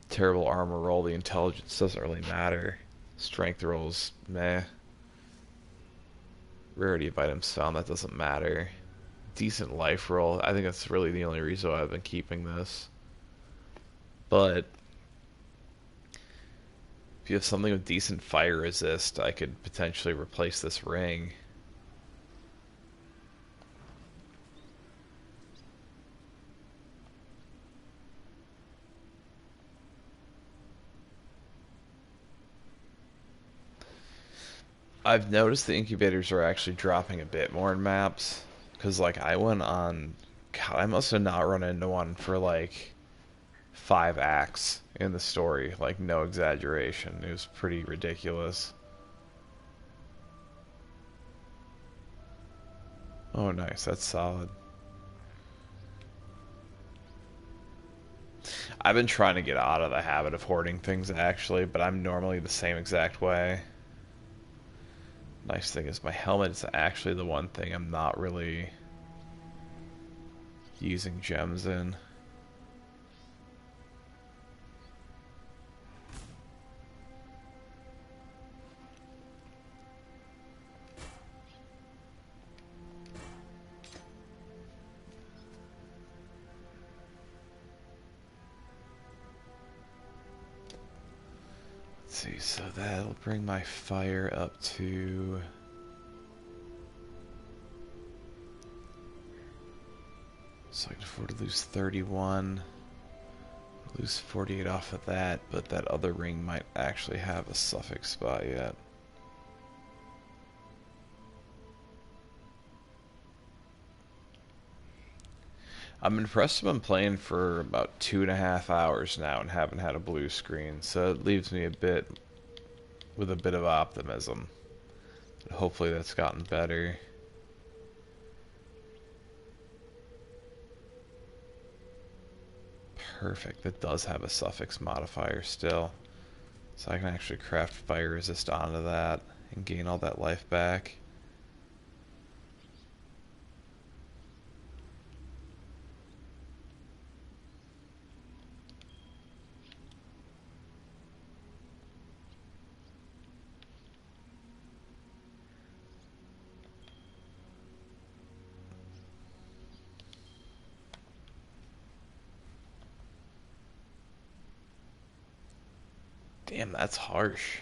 Terrible armor roll, the intelligence doesn't really matter. Strength rolls, meh. Rarity of items found, that doesn't matter. Decent life roll, I think that's really the only reason why I've been keeping this. But if you have something with decent fire resist, I could potentially replace this ring. I've noticed the incubators are actually dropping a bit more in maps. Because, like, I went on... God, I must have not run into one for, like, 5 acts in the story. Like, no exaggeration. It was pretty ridiculous. Oh, nice. That's solid. I've been trying to get out of the habit of hoarding things, actually, but I'm normally the same exact way. Nice thing is my helmet is actually the one thing I'm not really using gems in. Let's see, so that'll bring my fire up to... So I can afford to lose 31, lose 48 off of that, but that other ring might actually have a suffix spot yet. I'm impressed I've been playing for about 2.5 hours now and haven't had a blue screen, so it leaves me with a bit of optimism. Hopefully that's gotten better. Perfect, that does have a suffix modifier still. So I can actually craft fire resist onto that and gain all that life back. Damn, that's harsh.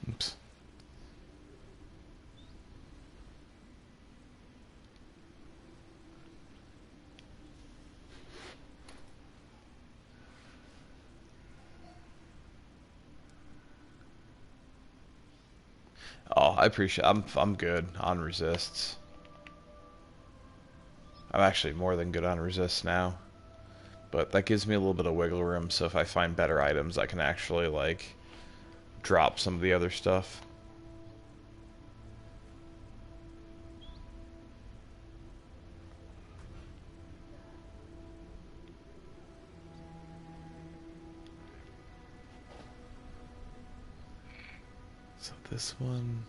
Oops. Oh, I appreciate. I'm good on resists. I'm actually more than good on resists now, but that gives me a little bit of wiggle room. So if I find better items, I can actually like drop some of the other stuff. So this one...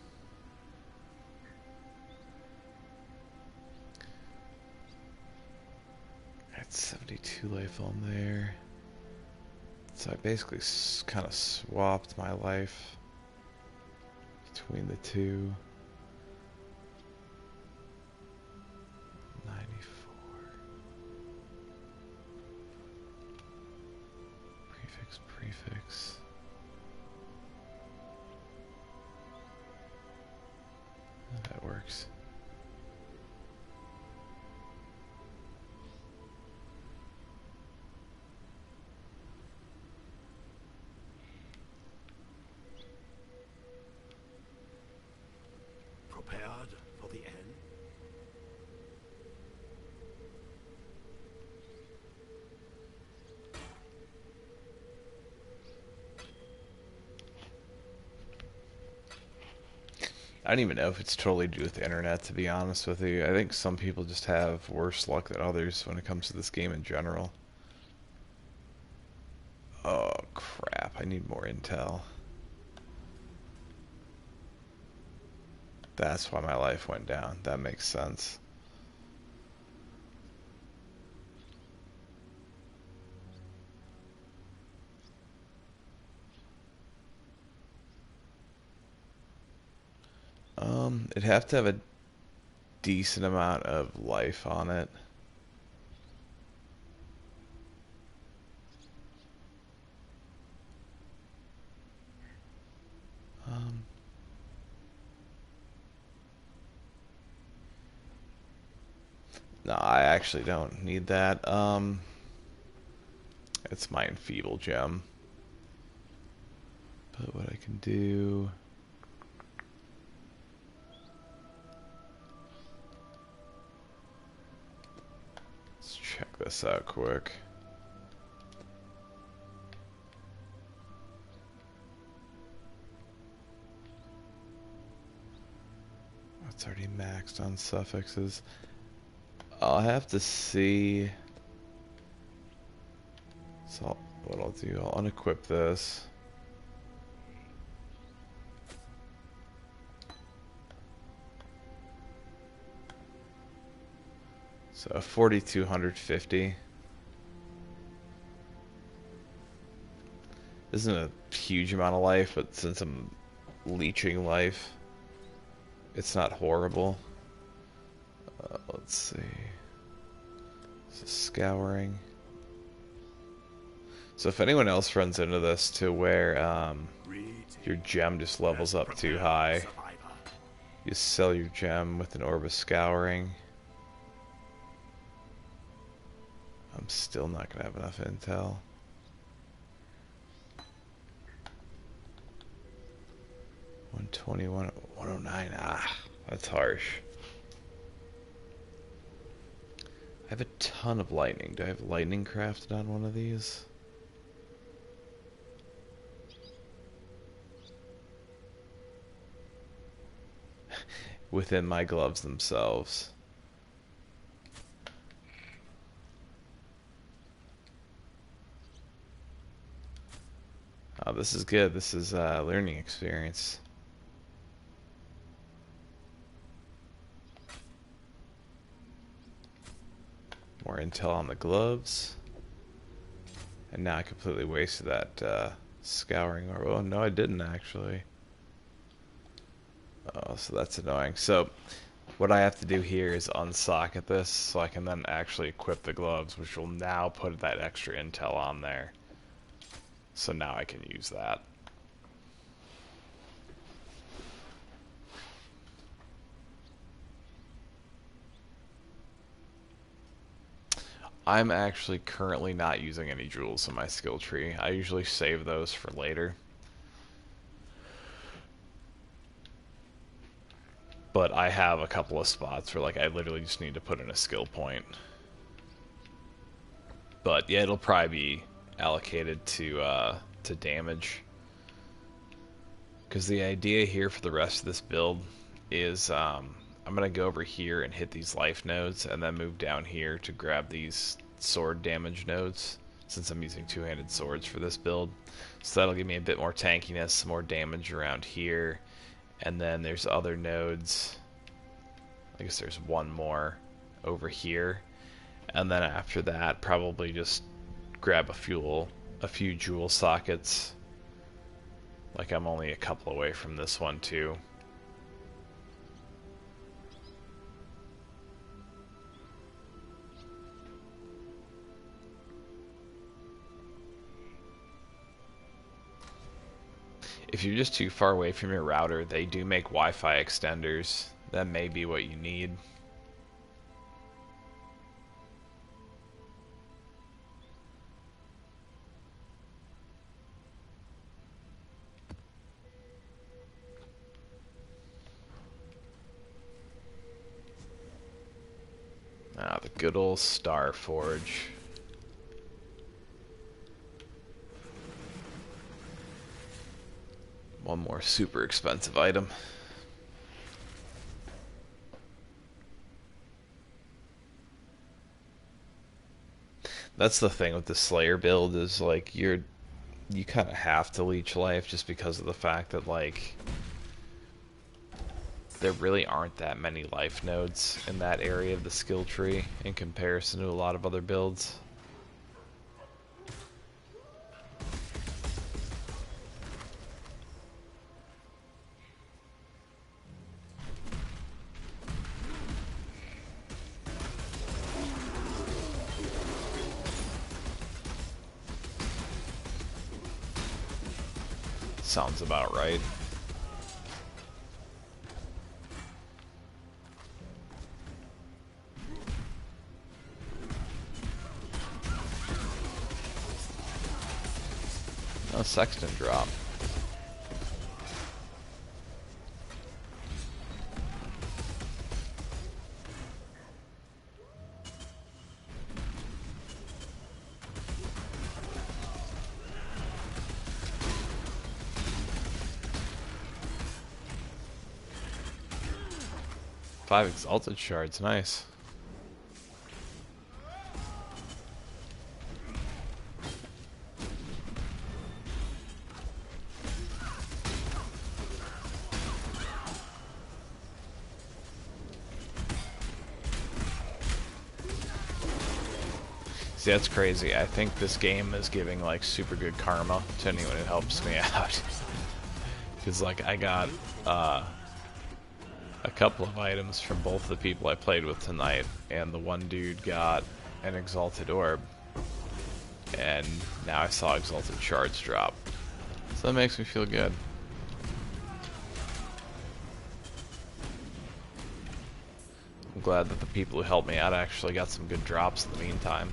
Got 72 life on there. So I basically kind of swapped my life between the two. 94. Prefix. That works. Prepared for the end. I don't even know if it's totally due with the internet, to be honest with you. I think some people just have worse luck than others when it comes to this game in general. Oh, crap. I need more intel. That's why my life went down. That makes sense. It'd have to have a decent amount of life on it. No, I actually don't need that. It's my enfeeble gem. But what I can do... Let's check this out quick. It's already maxed on suffixes. I'll have to see. So what I'll do, I'll unequip this. So 4,250. Isn't a huge amount of life, but since I'm leeching life, it's not horrible. Let's see. So scouring. So if anyone else runs into this to where your gem just levels up too high, you sell your gem with an orb of scouring. I'm still not going to have enough intel. $121, $109. Ah, that's harsh. I have a ton of lightning. Do I have lightning crafted on one of these? Within my gloves themselves. Oh, this is good. This is a learning experience. More intel on the gloves. And now I completely wasted that scouring orb. Oh, no, I didn't actually. Oh, so that's annoying. So what I have to do here is unsocket this so I can then actually equip the gloves, which will now put that extra intel on there. So now I can use that. I'm actually currently not using any jewels in my skill tree. I usually save those for later. But I have a couple of spots where like I literally just need to put in a skill point. But yeah, it'll probably be allocated to damage. Because the idea here for the rest of this build is I'm going to go over here and hit these life nodes and then move down here to grab these sword damage nodes, since I'm using two-handed swords for this build. So that'll give me a bit more tankiness, some more damage around here. And then there's other nodes. I guess there's one more over here. And then after that, probably just grab a few jewel sockets. Like I'm only a couple away from this one too. If you're just too far away from your router, they do make Wi-Fi extenders. That may be what you need. Ah, the good old Star Forge. One more super expensive item. That's the thing with the Slayer build, is like you kind of have to leech life just because of the fact that like there really aren't that many life nodes in that area of the skill tree in comparison to a lot of other builds. Sounds about right. No Sexton drop. Five exalted shards, nice. See, that's crazy. I think this game is giving like super good karma to anyone who helps me out. Because like I got a couple of items from both the people I played with tonight, and the one dude got an exalted orb, and now I saw exalted shards drop. So that makes me feel good. I'm glad that the people who helped me out actually got some good drops in the meantime.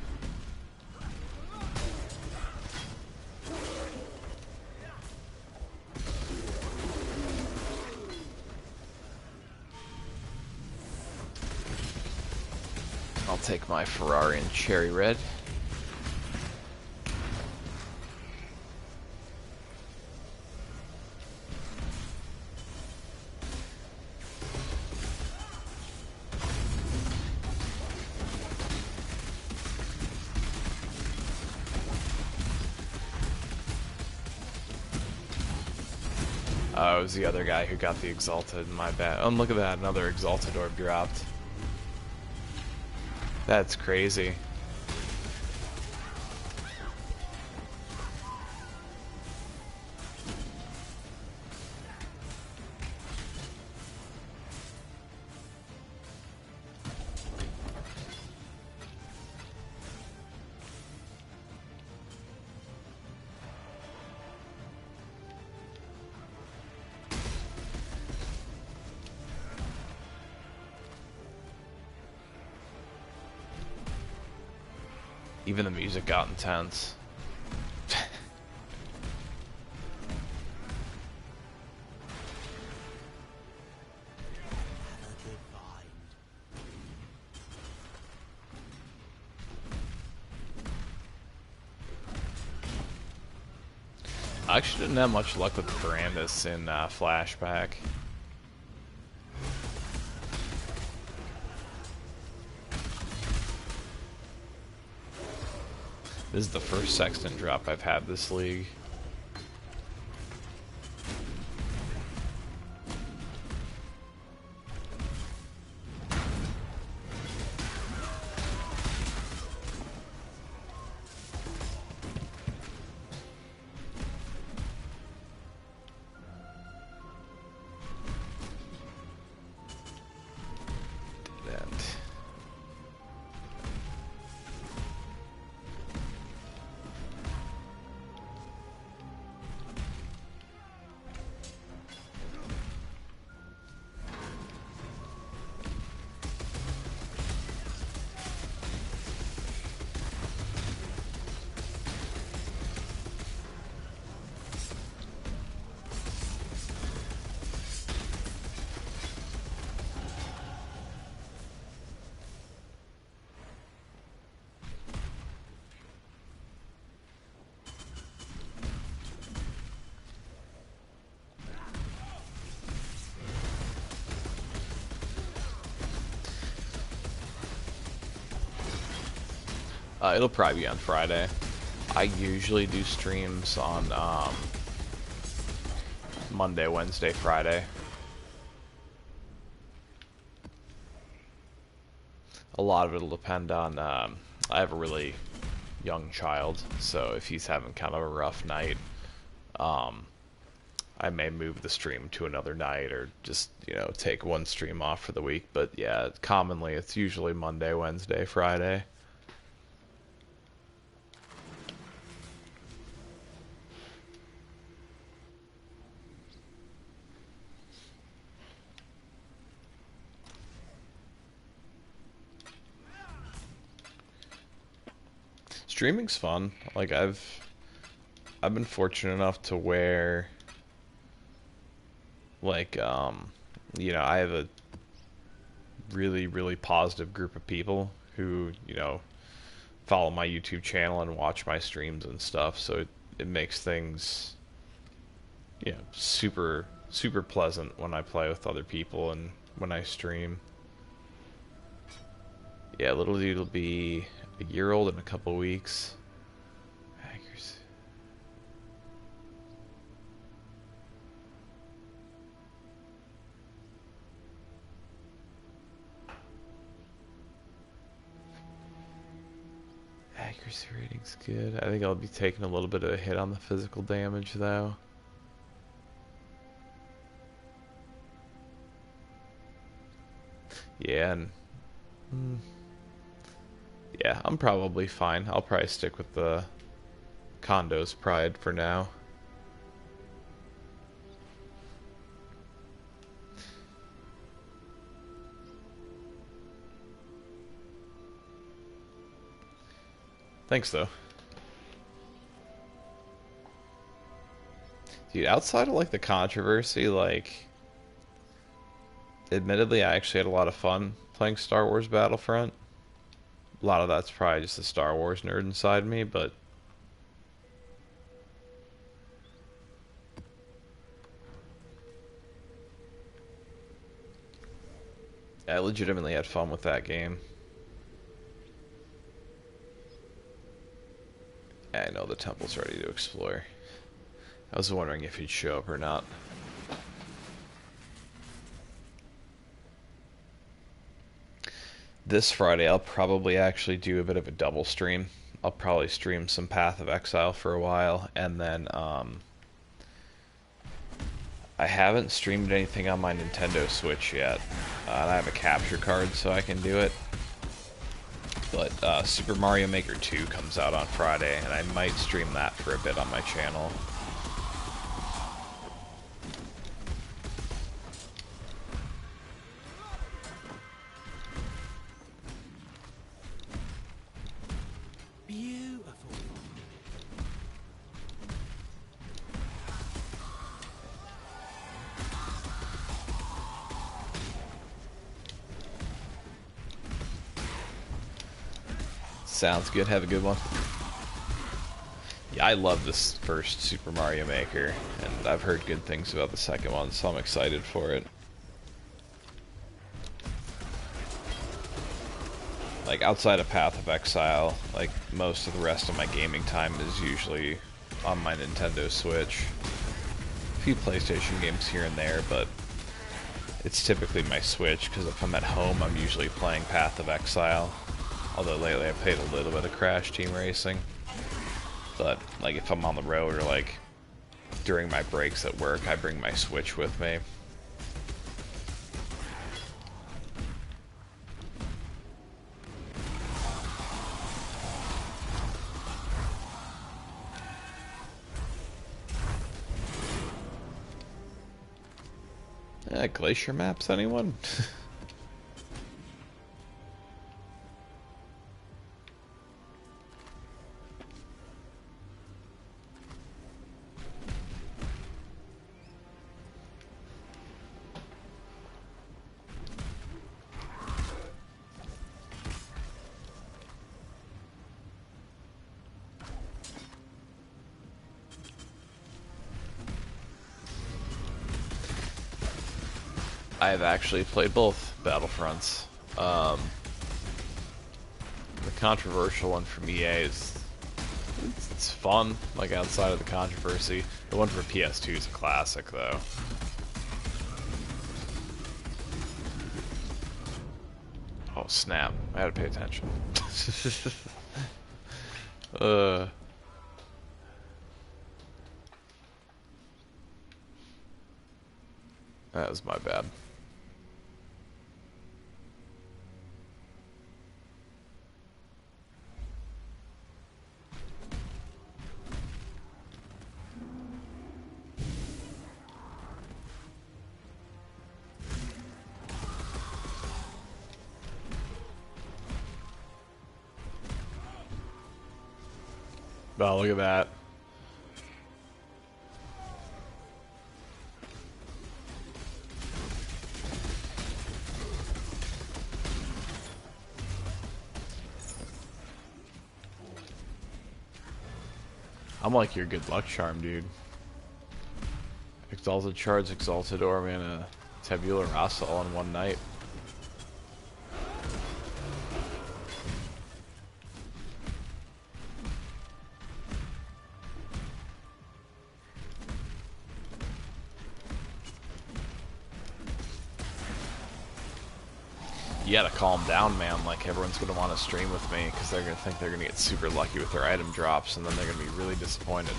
I'll take my Ferrari in cherry red. Oh, it was the other guy who got the exalted, my bad. Oh, look at that, another exalted orb dropped. That's crazy. Even the music got intense. I actually didn't have much luck with Brandis in Flashback. This is the first Sexton drop I've had this league. It'll probably be on Friday. I usually do streams on Monday, Wednesday, Friday. A lot of it'll depend on, I have a really young child, so if he's having kind of a rough night, I may move the stream to another night or just, you know, take one stream off for the week. But yeah, commonly it's usually Monday, Wednesday, Friday. Streaming's fun. Like I've been fortunate enough to where like you know, I have a really positive group of people who, you know, follow my YouTube channel and watch my streams and stuff, so it makes things, you know, super pleasant when I play with other people and when I stream. Yeah, little dude will be a year old in a couple weeks. Accuracy. Accuracy rating's good. I think I'll be taking a little bit of a hit on the physical damage though. Yeah, and yeah, I'm probably fine. I'll probably stick with the Condo's Pride for now. Thanks, though. Dude, outside of, like, the controversy, like, admittedly, I actually had a lot of fun playing Star Wars Battlefront. A lot of that's probably just the Star Wars nerd inside me, but I legitimately had fun with that game. I know the temple's ready to explore. I was wondering if he'd show up or not. This Friday, I'll probably actually do a bit of a double stream. I'll probably stream some Path of Exile for a while, and then I haven't streamed anything on my Nintendo Switch yet. And I have a capture card so I can do it. But Super Mario Maker 2 comes out on Friday, and I might stream that for a bit on my channel. Sounds good. Have a good one. Yeah, I love this first Super Mario Maker, and I've heard good things about the second one, so I'm excited for it. Like, outside of Path of Exile, like, most of the rest of my gaming time is usually on my Nintendo Switch. A few PlayStation games here and there, but it's typically my Switch, because if I'm at home, I'm usually playing Path of Exile. Although lately I've played a little bit of Crash Team Racing. But, like, if I'm on the road or, like, during my breaks at work, I bring my Switch with me. Glacier maps, anyone? I've actually played both Battlefronts. The controversial one from EA is it's fun, like outside of the controversy. The one for PS2 is a classic, though. Oh snap! I had to pay attention. That was my bad. Oh, look at that. I'm like your good luck charm, dude. Exalted Shards, Exalted Orb, and a Tabula Rasa all in one night. You gotta calm down, man. Like, everyone's gonna want to stream with me because they're gonna think they're gonna get super lucky with their item drops, and then they're gonna be really disappointed.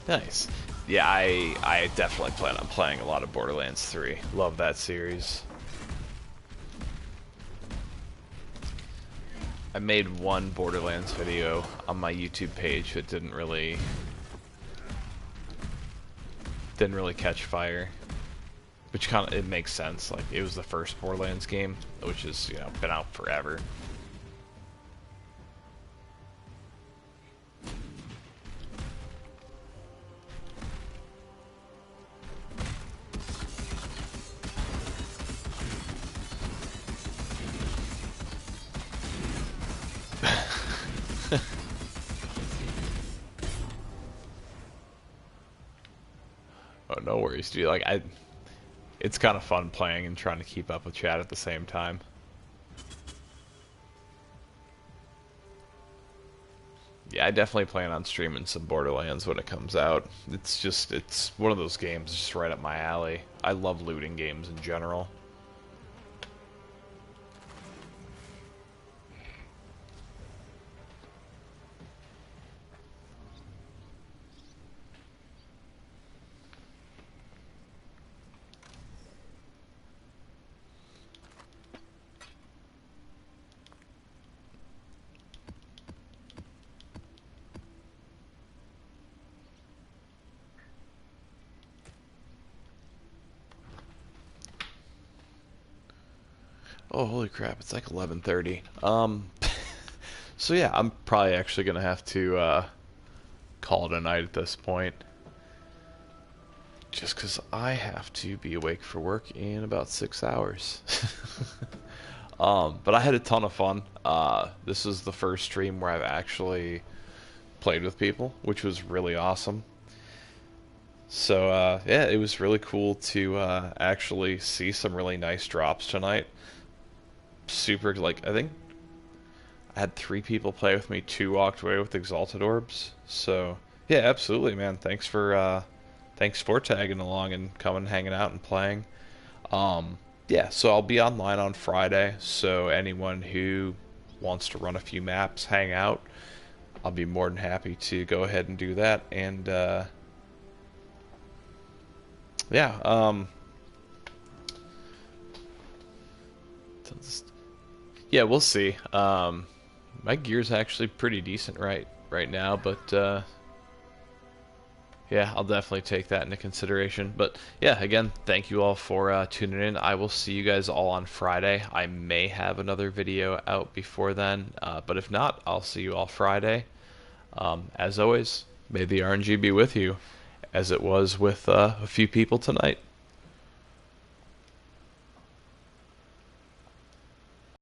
Nice. Yeah, I definitely plan on playing a lot of Borderlands 3. Love that series. I made one Borderlands video on my YouTube page that didn't really catch fire. Which kind of, it makes sense. Like, it was the first Borderlands game, which is, you know, been out forever. Oh, no worries, dude. Like, it's kind of fun playing and trying to keep up with chat at the same time. Yeah, I definitely plan on streaming some Borderlands when it comes out. It's one of those games just right up my alley. I love looting games in general. Oh, holy crap! It's like 11:30. So yeah, I'm probably actually gonna have to call it a night at this point, just because I have to be awake for work in about 6 hours. But I had a ton of fun. This is the first stream where I've actually played with people, which was really awesome. So yeah, it was really cool to actually see some really nice drops tonight. Super, like, I think I had 3 people play with me, 2 walked away with exalted orbs. So yeah, absolutely, man. Thanks for tagging along and coming, hanging out, and playing. Yeah, so I'll be online on Friday. So anyone who wants to run a few maps, hang out, I'll be more than happy to go ahead and do that. And yeah, yeah, we'll see. My gear's actually pretty decent right now, but yeah, I'll definitely take that into consideration. But yeah, again, thank you all for tuning in. I will see you guys all on Friday. I may have another video out before then, but if not, I'll see you all Friday. As always, may the RNG be with you, as it was with a few people tonight.